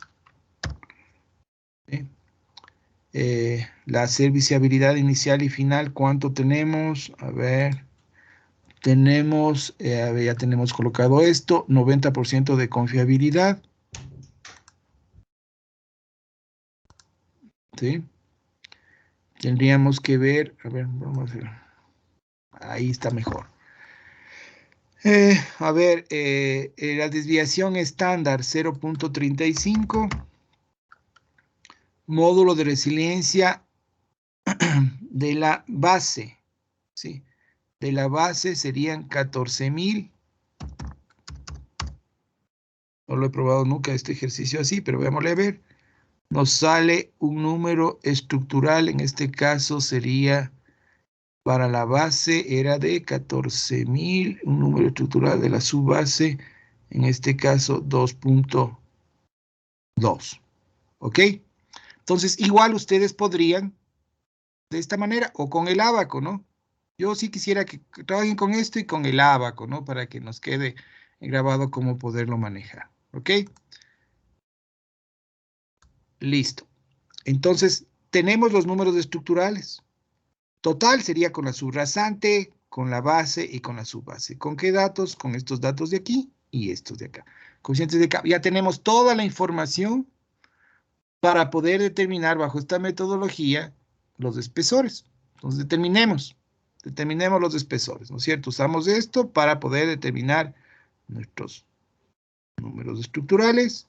La serviciabilidad inicial y final, ¿cuánto tenemos? A ver, tenemos, ya tenemos colocado esto, 90% de confiabilidad. ¿Sí? Tendríamos que ver, a ver, vamos a ver. Ahí está mejor. A ver, la desviación estándar 0.35. Módulo de resiliencia de la base, ¿sí? De la base serían 14.000. No lo he probado nunca este ejercicio así, pero veámosle a ver. Nos sale un número estructural, en este caso sería, para la base era de 14.000, un número estructural de la subbase, en este caso 2.2. ¿Ok? Entonces, igual ustedes podrían, de esta manera, o con el ábaco, ¿no? Yo sí quisiera que trabajen con esto y con el ábaco, ¿no? Para que nos quede grabado cómo poderlo manejar. ¿Ok? Listo. Entonces, tenemos los números estructurales. Total sería con la subrasante, con la base y con la subbase. ¿Con qué datos? Con estos datos de aquí y estos de acá. Coeficientes de acá. Ya tenemos toda la información para poder determinar bajo esta metodología los espesores. Entonces, determinemos los espesores, ¿no es cierto? Usamos esto para poder determinar nuestros números estructurales,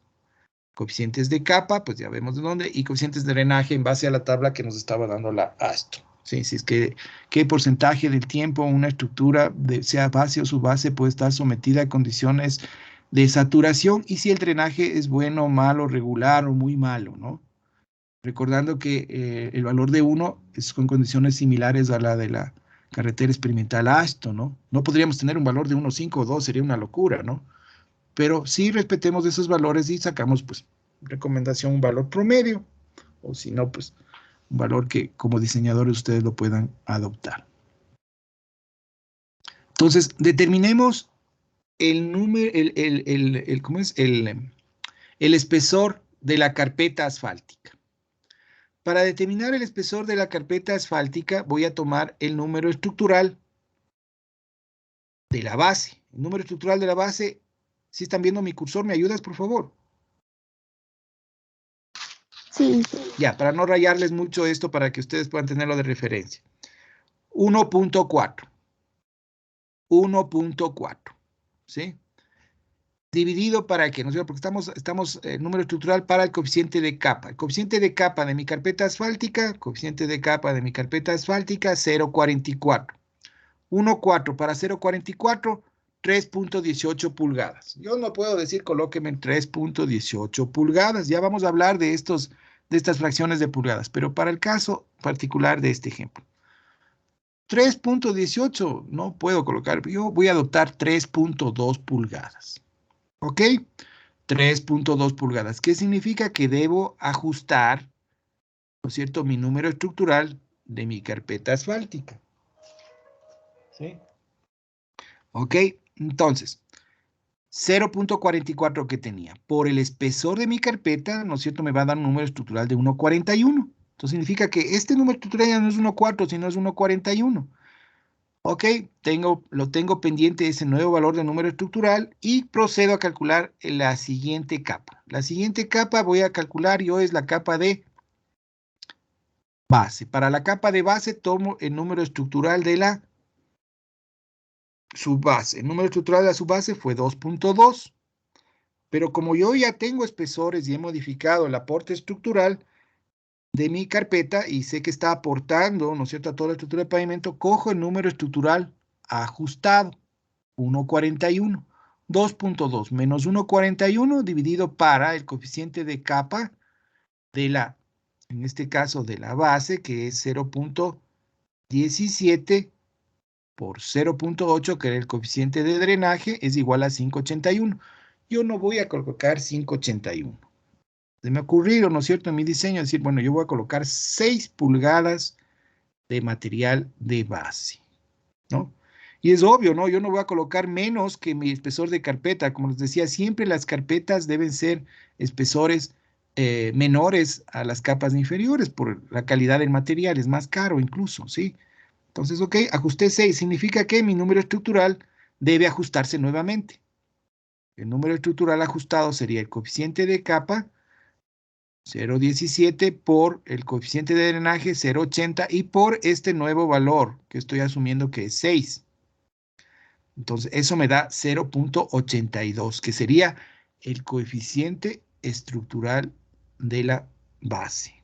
coeficientes de capa, pues ya vemos de dónde, y coeficientes de drenaje en base a la tabla que nos estaba dando la ASTO. Sí, si es que qué porcentaje del tiempo una estructura, sea base o subbase, puede estar sometida a condiciones de saturación y si el drenaje es bueno, malo, regular o muy malo, ¿no? Recordando que el valor de 1 es con condiciones similares a la de la carretera experimental ASTO, ¿no? No podríamos tener un valor de 1,5 o 2, sería una locura, ¿no? Pero sí respetemos esos valores y sacamos, pues, recomendación, un valor promedio, o si no, pues, un valor que como diseñadores ustedes lo puedan adoptar. Entonces, determinemos el número, ¿cómo es? El espesor de la carpeta asfáltica. Para determinar el espesor de la carpeta asfáltica, voy a tomar el número estructural de la base. El número estructural de la base, si están viendo mi cursor, ¿me ayudas, por favor? Sí. Ya, para no rayarles mucho esto, para que ustedes puedan tenerlo de referencia. 1.4. 1.4. ¿Sí? Dividido para qué, ¿no es cierto? Porque estamos número estructural para el coeficiente de capa. El coeficiente de capa de mi carpeta asfáltica, 0.44. 1.4 para 0.44, 3.18 pulgadas. Yo no puedo decir colóqueme en 3.18 pulgadas. Ya vamos a hablar de estas fracciones de pulgadas, pero para el caso particular de este ejemplo. 3.18 no puedo colocar, yo voy a adoptar 3.2 pulgadas. ¿Ok? 3.2 pulgadas. ¿Qué significa? Que debo ajustar, ¿no es cierto?, mi número estructural de mi carpeta asfáltica. ¿Sí? Ok, entonces, 0.44 que tenía. Por el espesor de mi carpeta, ¿no es cierto?, me va a dar un número estructural de 1.41. Entonces significa que este número estructural ya no es 1.4, sino es 1.41. Ok, lo tengo pendiente ese nuevo valor de número estructural y procedo a calcular la siguiente capa. La siguiente capa voy a calcular yo es la capa de base. Para la capa de base tomo el número estructural de la subbase. El número estructural de la subbase fue 2.2. Pero como yo ya tengo espesores y he modificado el aporte estructural de mi carpeta y sé que está aportando, ¿no es cierto?, a toda la estructura de pavimento, cojo el número estructural ajustado, 1.41. 2.2 menos 1.41 dividido para el coeficiente de capa de la, en este caso de la base, que es 0.17 por 0.8, que era el coeficiente de drenaje, es igual a 581. Yo no voy a colocar 581. Se me ha ocurrido, ¿no es cierto?, en mi diseño, decir, bueno, yo voy a colocar 6 pulgadas de material de base, ¿no? Y es obvio, ¿no? Yo no voy a colocar menos que mi espesor de carpeta. Como les decía, siempre las carpetas deben ser espesores menores a las capas inferiores por la calidad del material, es más caro incluso, ¿sí? Entonces, ok, ajusté 6, significa que mi número estructural debe ajustarse nuevamente. El número estructural ajustado sería el coeficiente de capa, 0.17 por el coeficiente de drenaje, 0.80, y por este nuevo valor que estoy asumiendo que es 6. Entonces, eso me da 0.82, que sería el coeficiente estructural de la base.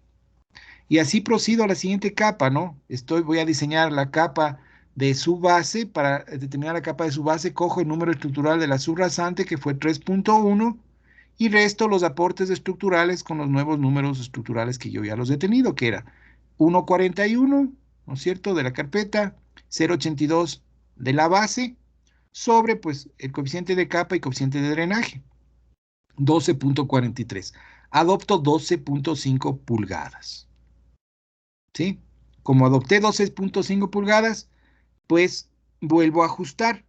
Y así procedo a la siguiente capa, ¿no? Voy a diseñar la capa de subbase. Para determinar la capa de subbase, cojo el número estructural de la subrasante, que fue 3.1, y resto los aportes estructurales con los nuevos números estructurales que yo ya los he tenido, que era 1.41, ¿no es cierto?, de la carpeta, 0.82 de la base, sobre, pues, el coeficiente de capa y coeficiente de drenaje, 12.43. Adopto 12.5 pulgadas. ¿Sí? Como adopté 12.5 pulgadas, pues vuelvo a ajustar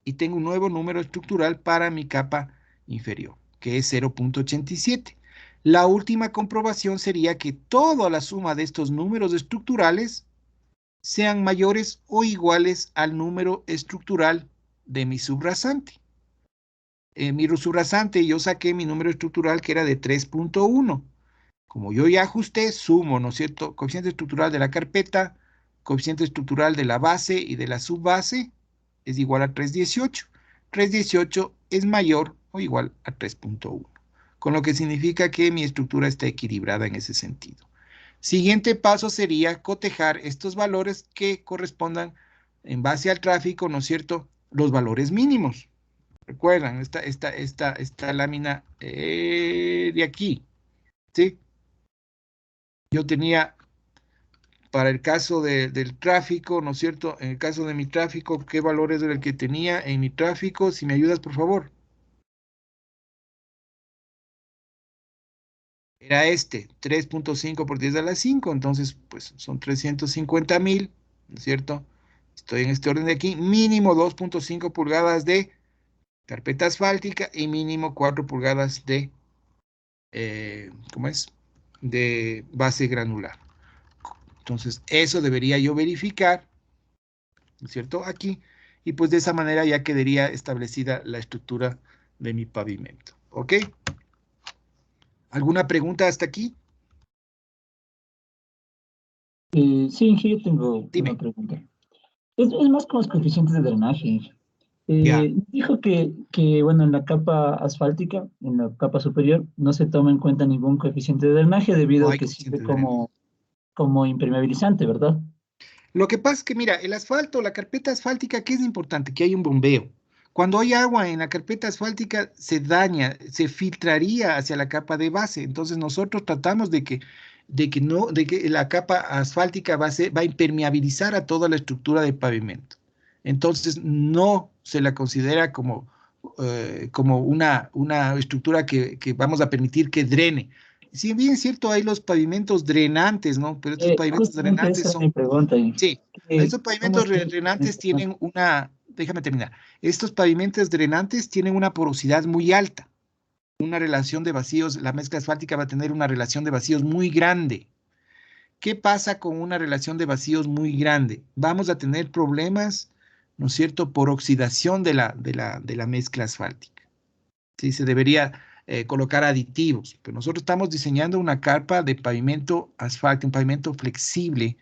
y tengo un nuevo número estructural para mi capa inferior, que es 0.87. La última comprobación sería que toda la suma de estos números estructurales sean mayores o iguales al número estructural de mi subrasante. En mi subrasante yo saqué mi número estructural, que era de 3.1. Como yo ya ajusté, sumo, ¿no es cierto?, coeficiente estructural de la carpeta, coeficiente estructural de la base y de la subbase, es igual a 3.18. 3.18 es mayor o igual a 3.1, con lo que significa que mi estructura está equilibrada en ese sentido. Siguiente paso sería cotejar estos valores que correspondan en base al tráfico, ¿no es cierto?, los valores mínimos. Recuerdan, esta lámina de aquí, ¿sí? Yo tenía, para el caso del tráfico, ¿no es cierto?, en el caso de mi tráfico, ¿qué valores era el que tenía en mi tráfico? Si me ayudas, por favor. Era 3.5 por 10 a la 5, entonces, pues, son 350.000, ¿no es cierto? Estoy en este orden de aquí, mínimo 2.5 pulgadas de carpeta asfáltica y mínimo 4 pulgadas de, ¿cómo es?, de base granular. Entonces, eso debería yo verificar, ¿no es cierto?, aquí, y pues de esa manera ya quedaría establecida la estructura de mi pavimento. ¿Ok? ¿Alguna pregunta hasta aquí? Sí, Inge, yo tengo Dime. una pregunta. Es más con los coeficientes de drenaje, Inge. Ya. Dijo que, bueno, en la capa asfáltica, en la capa superior, no se toma en cuenta ningún coeficiente de drenaje No debido a hay que coeficiente sirve de drenaje. como impermeabilizante, ¿verdad? Lo que pasa es que, mira, el asfalto, la carpeta asfáltica, ¿qué es importante? Que hay un bombeo. Cuando hay agua en la carpeta asfáltica, se daña, se filtraría hacia la capa de base. Entonces, nosotros tratamos de que la capa asfáltica va a impermeabilizar a toda la estructura de pavimento. Entonces, no se la considera como una estructura que vamos a permitir que drene. Si bien es cierto, hay los pavimentos drenantes, ¿no? Pero estos pavimentos Justamente drenantes esa era son... mi pregunta, Inge. Sí, estos ¿Cómo pavimentos está en drenantes este caso? tienen déjame terminar, estos pavimentos drenantes tienen una porosidad muy alta, una relación de vacíos, la mezcla asfáltica va a tener una relación de vacíos muy grande. ¿Qué pasa con una relación de vacíos muy grande? Vamos a tener problemas, ¿no es cierto?, por oxidación de la mezcla asfáltica. Sí, se debería colocar aditivos. Pero nosotros estamos diseñando una carpa de pavimento asfalto, un pavimento flexible,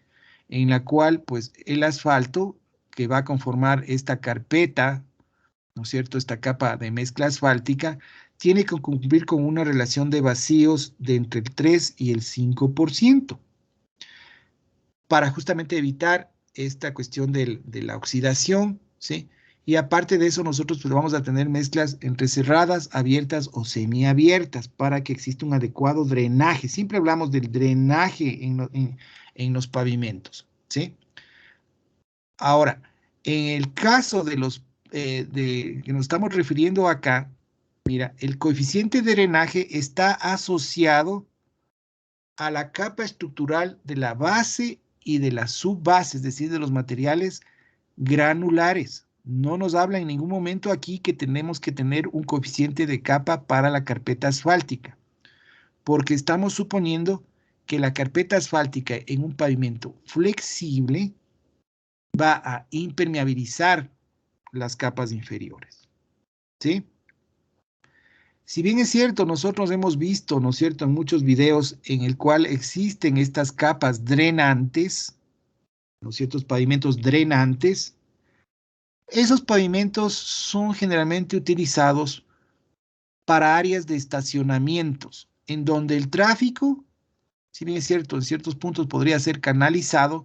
en la cual pues el asfalto que va a conformar esta carpeta, ¿no es cierto?, esta capa de mezcla asfáltica, tiene que cumplir con una relación de vacíos de entre el 3 y el 5%, para justamente evitar esta cuestión de la oxidación, ¿sí? Y aparte de eso, nosotros pues, vamos a tener mezclas entre cerradas, abiertas o semiabiertas para que exista un adecuado drenaje. Siempre hablamos del drenaje en los pavimentos, ¿sí? Ahora, en el caso de los que nos estamos refiriendo acá, mira, el coeficiente de drenaje está asociado a la capa estructural de la base y de la subbase, es decir, de los materiales granulares. No nos habla en ningún momento aquí que tenemos que tener un coeficiente de capa para la carpeta asfáltica, porque estamos suponiendo que la carpeta asfáltica en un pavimento flexible va a impermeabilizar las capas inferiores, ¿sí? Si bien es cierto, nosotros hemos visto, ¿no es cierto?, en muchos videos en el cual existen estas capas drenantes, ¿no es cierto?, pavimentos drenantes, esos pavimentos son generalmente utilizados para áreas de estacionamientos, en donde el tráfico, si bien es cierto, en ciertos puntos podría ser canalizado,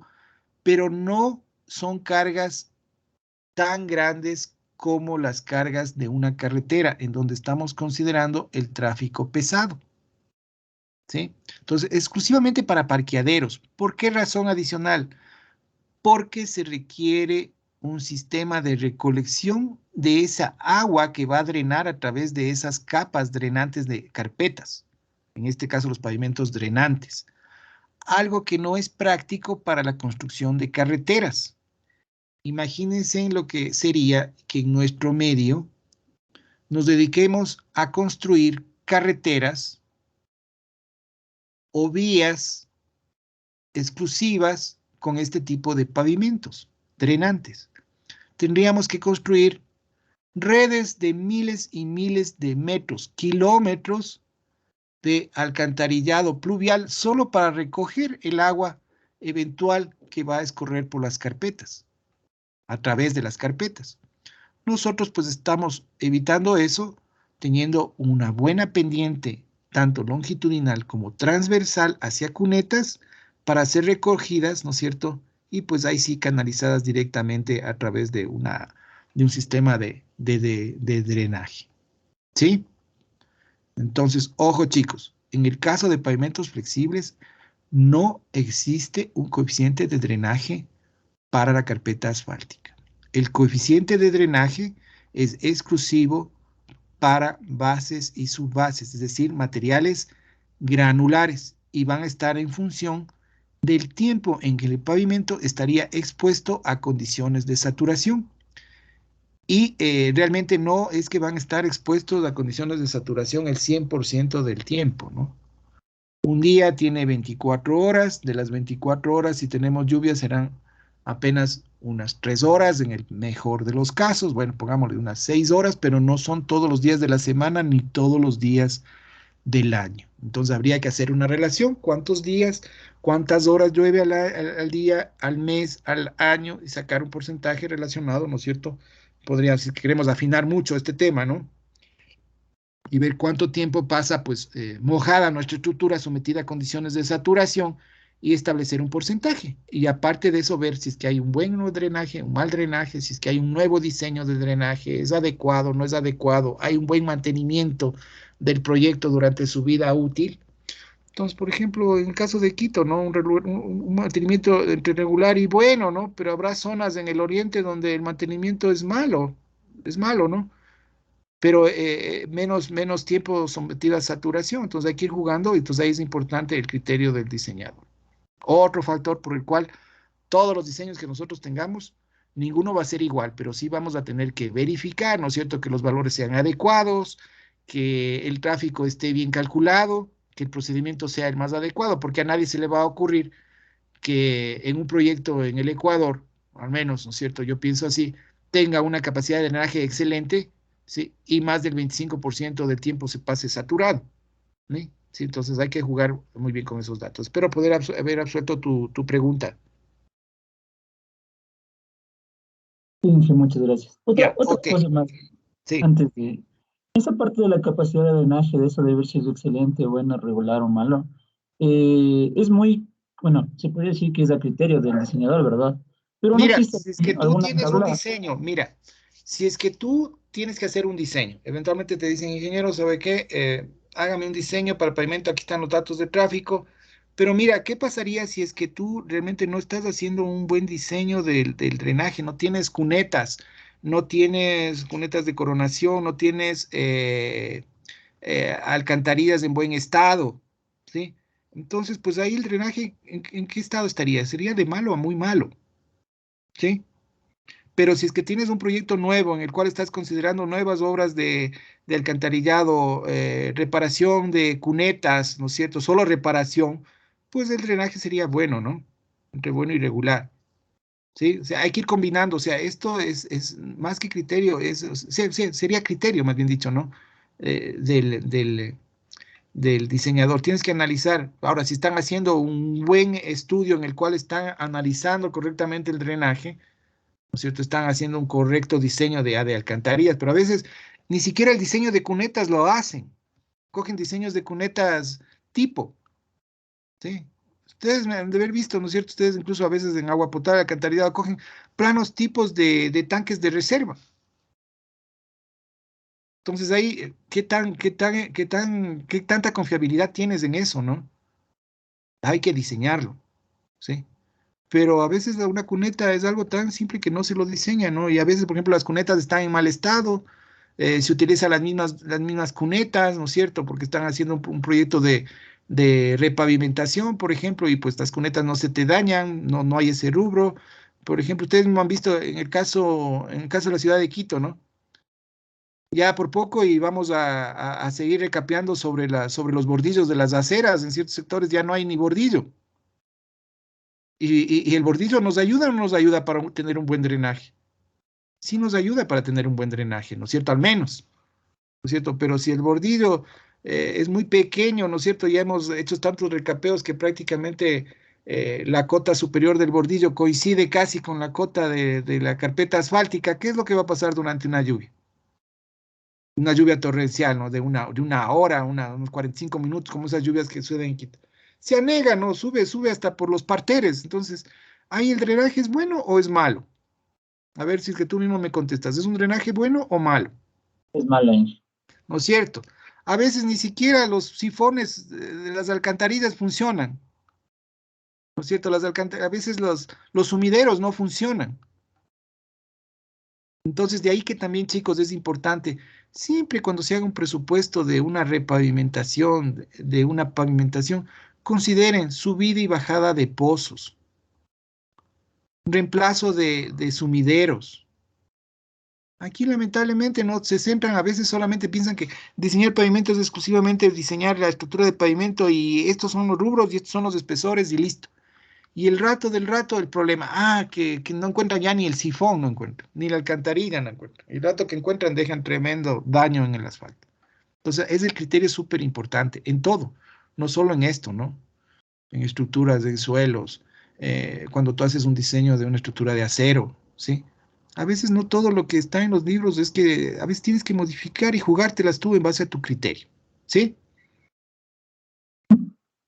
pero no son cargas tan grandes como las cargas de una carretera, en donde estamos considerando el tráfico pesado, ¿sí? Entonces, exclusivamente para parqueaderos. ¿Por qué razón adicional? Porque se requiere un sistema de recolección de esa agua que va a drenar a través de esas capas drenantes de carpetas, en este caso los pavimentos drenantes, algo que no es práctico para la construcción de carreteras. Imagínense en lo que sería que en nuestro medio nos dediquemos a construir carreteras o vías exclusivas con este tipo de pavimentos drenantes. Tendríamos que construir redes de miles y miles de metros, kilómetros de alcantarillado pluvial solo para recoger el agua eventual que va a escurrir por las carpetas, a través de las carpetas. Nosotros pues estamos evitando eso, teniendo una buena pendiente, tanto longitudinal como transversal hacia cunetas, para ser recogidas, ¿no es cierto?, y pues ahí sí canalizadas directamente a través de un sistema de drenaje, ¿sí? Entonces, ojo chicos, en el caso de pavimentos flexibles, no existe un coeficiente de drenaje para la carpeta asfáltica. El coeficiente de drenaje es exclusivo para bases y subbases, es decir, materiales granulares, y van a estar en función del tiempo en que el pavimento estaría expuesto a condiciones de saturación. Y realmente no es que van a estar expuestos a condiciones de saturación el 100% del tiempo, ¿no? Un día tiene 24 horas, de las 24 horas, si tenemos lluvia, serán apenas unas 3 horas, en el mejor de los casos, bueno, pongámosle unas 6 horas, pero no son todos los días de la semana ni todos los días del año. Entonces habría que hacer una relación, cuántos días, cuántas horas llueve al día, al mes, al año, y sacar un porcentaje relacionado, ¿no es cierto? Podría, si queremos afinar mucho este tema, ¿no? Y ver cuánto tiempo pasa, pues, mojada nuestra estructura sometida a condiciones de saturación y establecer un porcentaje. Y aparte de eso, ver si es que hay un buen drenaje, un mal drenaje, si es que hay un nuevo diseño de drenaje, es adecuado, no es adecuado, hay un buen mantenimiento del proyecto durante su vida útil. Entonces, por ejemplo, en el caso de Quito, ¿no? Un mantenimiento entre regular y bueno, ¿no? Pero habrá zonas en el oriente donde el mantenimiento es malo, ¿no? Pero menos tiempo sometido a saturación, entonces hay que ir jugando y entonces ahí es importante el criterio del diseñador. Otro factor por el cual todos los diseños que nosotros tengamos, ninguno va a ser igual, pero sí vamos a tener que verificar, ¿no es cierto?, que los valores sean adecuados, que el tráfico esté bien calculado, que el procedimiento sea el más adecuado, porque a nadie se le va a ocurrir que en un proyecto en el Ecuador, al menos, ¿no es cierto?, yo pienso así, tenga una capacidad de drenaje excelente, ¿sí? Y más del 25% del tiempo se pase saturado, ¿sí? Sí, entonces hay que jugar muy bien con esos datos. Espero poder haber absuelto tu pregunta. Sí, Inge, muchas gracias. Ya, Otra ok, cosa más, sí. antes de... Esa parte de la capacidad de drenaje, de eso de ver si es excelente, bueno, regular o malo, es muy, bueno, se podría decir que es a criterio del diseñador, ¿verdad? Pero no Mira, existe si es que tú alguna tienes un tabla. diseño, mira, si es que tú tienes que hacer un diseño, eventualmente te dicen, ingeniero, ¿sabe qué? Hágame un diseño para el pavimento, aquí están los datos de tráfico, pero mira, ¿qué pasaría si es que tú realmente no estás haciendo un buen diseño del drenaje? No tienes cunetas, no tienes cunetas de coronación, no tienes alcantarillas en buen estado, ¿sí? Entonces, pues ahí el drenaje, ¿en qué estado estaría? Sería de malo a muy malo. ¿Sí? Pero si es que tienes un proyecto nuevo en el cual estás considerando nuevas obras de alcantarillado, reparación de cunetas, ¿no es cierto? Solo reparación, pues el drenaje sería bueno, ¿no? Entre bueno y regular, ¿sí? O sea, hay que ir combinando, o sea, esto es más que criterio, sería criterio, más bien dicho, ¿no? Del diseñador. Tienes que analizar, ahora, si están haciendo un buen estudio en el cual están analizando correctamente el drenaje, ¿no es cierto? Están haciendo un correcto diseño de alcantarillas, pero a veces ni siquiera el diseño de cunetas lo hacen. Cogen diseños de cunetas tipo, ¿sí? Ustedes me han de haber visto, ¿no es cierto? Ustedes incluso a veces en agua potable, alcantarillado, cogen planos tipos de tanques de reserva. Entonces ahí, qué tanta confiabilidad tienes en eso, ¿no? Hay que diseñarlo, ¿sí? Pero a veces una cuneta es algo tan simple que no se lo diseña, ¿no? Y a veces, por ejemplo, las cunetas están en mal estado, se utilizan las mismas cunetas, ¿no es cierto? Porque están haciendo un proyecto de repavimentación, por ejemplo, y pues las cunetas no se te dañan, no hay ese rubro. Por ejemplo, ustedes me han visto en el caso de la ciudad de Quito, ¿no? Ya por poco y vamos a seguir recapeando sobre los bordillos de las aceras. En ciertos sectores ya no hay ni bordillo. Y el bordillo nos ayuda o no nos ayuda para tener un buen drenaje. Sí nos ayuda para tener un buen drenaje, ¿no es cierto? Al menos, ¿no es cierto? Pero si el bordillo es muy pequeño, ¿no es cierto? Ya hemos hecho tantos recapeos que prácticamente la cota superior del bordillo coincide casi con la cota de la carpeta asfáltica. ¿Qué es lo que va a pasar durante una lluvia? Una lluvia torrencial, ¿no? De una hora, unos 45 minutos, como esas lluvias que suceden en Quito. Se anega, ¿no? Sube hasta por los parteres. Entonces, ¿ahí el drenaje es bueno o es malo? A ver si es que tú mismo me contestas. ¿Es un drenaje bueno o malo? Es mala, Inge. ¿No es cierto? A veces ni siquiera los sifones de las alcantarillas funcionan. ¿No es cierto? A veces los sumideros no funcionan. Entonces, de ahí que también, chicos, es importante, siempre cuando se haga un presupuesto de una repavimentación, de una pavimentación, consideren subida y bajada de pozos, reemplazo de sumideros. Aquí lamentablemente no se centran, a veces solamente piensan que diseñar pavimento es exclusivamente diseñar la estructura de pavimento y estos son los rubros y estos son los espesores y listo. Y el rato del rato el problema, que no encuentran ya ni el sifón, no encuentran, ni la alcantarilla no encuentran. El rato que encuentran dejan tremendo daño en el asfalto. Entonces, ese criterio es súper importante en todo, no solo en esto, ¿no? En estructuras de suelos, cuando tú haces un diseño de una estructura de acero, ¿sí? A veces no todo lo que está en los libros es que a veces tienes que modificar y jugártelas tú en base a tu criterio, ¿sí?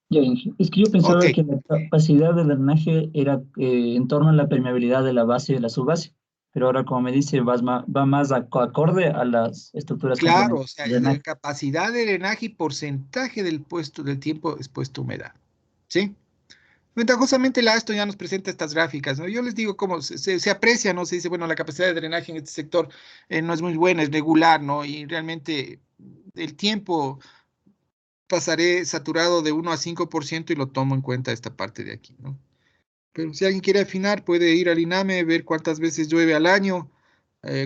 Ya, Inge. Es que yo Ok, pensaba que la capacidad de drenaje era en torno a la permeabilidad de la base y de la subbase, pero ahora, como me dice, va más acorde a las estructuras claro, o complementarias sea, de es de drenaje. capacidad de drenaje y porcentaje del tiempo expuesto a humedad, ¿sí? Ventajosamente la ASTO ya nos presenta estas gráficas, ¿no? Yo les digo cómo se aprecia, ¿no? Se dice, bueno, la capacidad de drenaje en este sector no es muy buena, es regular, ¿no? Y realmente el tiempo pasaré saturado de 1 a 5% y lo tomo en cuenta esta parte de aquí, ¿no? Pero si alguien quiere afinar, puede ir al INAME, ver cuántas veces llueve al año,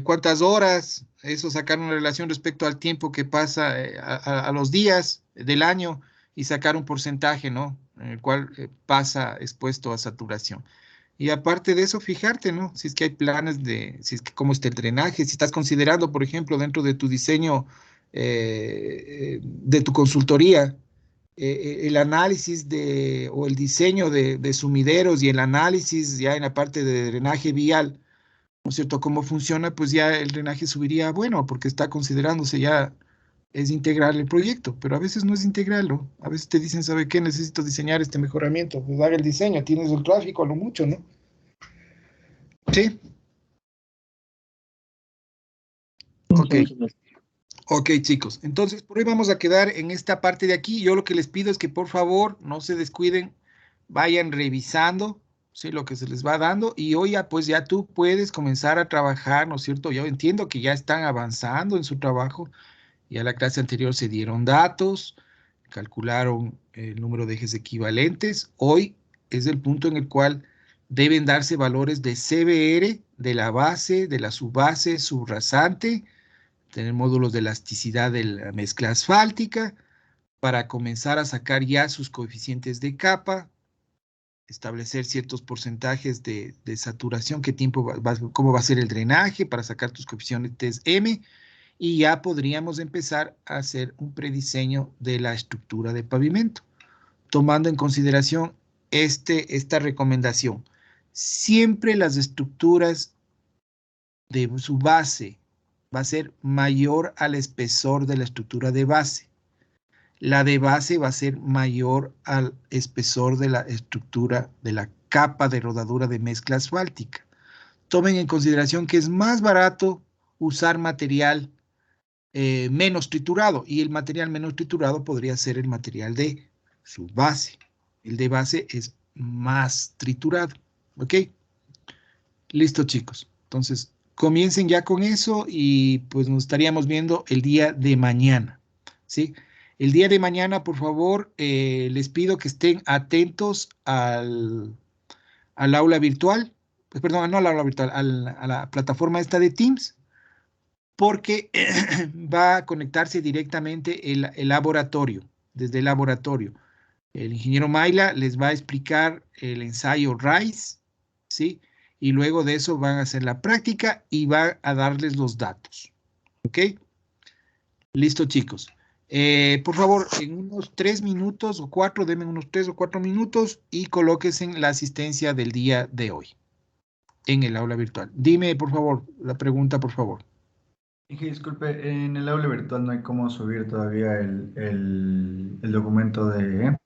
cuántas horas, eso sacar una relación respecto al tiempo que pasa a los días del año y sacar un porcentaje, ¿no? En el cual pasa expuesto a saturación. Y aparte de eso, fijarte, ¿no? Si es que hay planes de, si es que cómo está el drenaje, si estás considerando, por ejemplo, dentro de tu diseño, de tu consultoría, el análisis de, o el diseño de sumideros y el análisis ya en la parte de drenaje vial, ¿no es cierto? Cómo funciona, pues ya el drenaje subiría, bueno, porque está considerándose ya, es integral el proyecto, pero a veces no es integral, ¿no? A veces te dicen, ¿sabe qué? Necesito diseñar este mejoramiento, pues haga el diseño, tienes el tráfico a lo mucho, ¿no? Sí, ok. Ok, chicos. Entonces, por hoy vamos a quedar en esta parte de aquí. Yo lo que les pido es que por favor no se descuiden, vayan revisando, ¿sí? Lo que se les va dando. Y hoy ya, pues ya tú puedes comenzar a trabajar, ¿no es cierto? Yo entiendo que ya están avanzando en su trabajo. Ya la clase anterior se dieron datos, calcularon el número de ejes equivalentes. Hoy es el punto en el cual deben darse valores de CBR, de la base, de la subbase, subrasante, tener módulos de elasticidad de la mezcla asfáltica, para comenzar a sacar ya sus coeficientes de capa, establecer ciertos porcentajes de saturación, qué tiempo cómo va a ser el drenaje, para sacar tus coeficientes M, y ya podríamos empezar a hacer un prediseño de la estructura de pavimento, tomando en consideración esta recomendación. Siempre las estructuras de su base va a ser mayor al espesor de la estructura de base. La de base va a ser mayor al espesor de la estructura de la capa de rodadura de mezcla asfáltica. Tomen en consideración que es más barato usar material menos triturado, y el material menos triturado podría ser el material de su base. El de base es más triturado. ¿Ok? Listo, chicos. Entonces, comiencen ya con eso y pues nos estaríamos viendo el día de mañana, ¿sí? El día de mañana, por favor, les pido que estén atentos al aula virtual, pues perdón, no al aula virtual, a la plataforma esta de Teams, porque va a conectarse directamente el laboratorio, desde el laboratorio. El ingeniero Mayla les va a explicar el ensayo RISE, ¿sí? Y luego de eso van a hacer la práctica y va a darles los datos. ¿Ok? Listo, chicos. Por favor, en unos 3 minutos o 4, denme unos 3 o 4 minutos y colóquense la asistencia del día de hoy en el aula virtual. Dime, por favor, la pregunta, por favor. Dije, disculpe, en el aula virtual no hay cómo subir todavía el documento de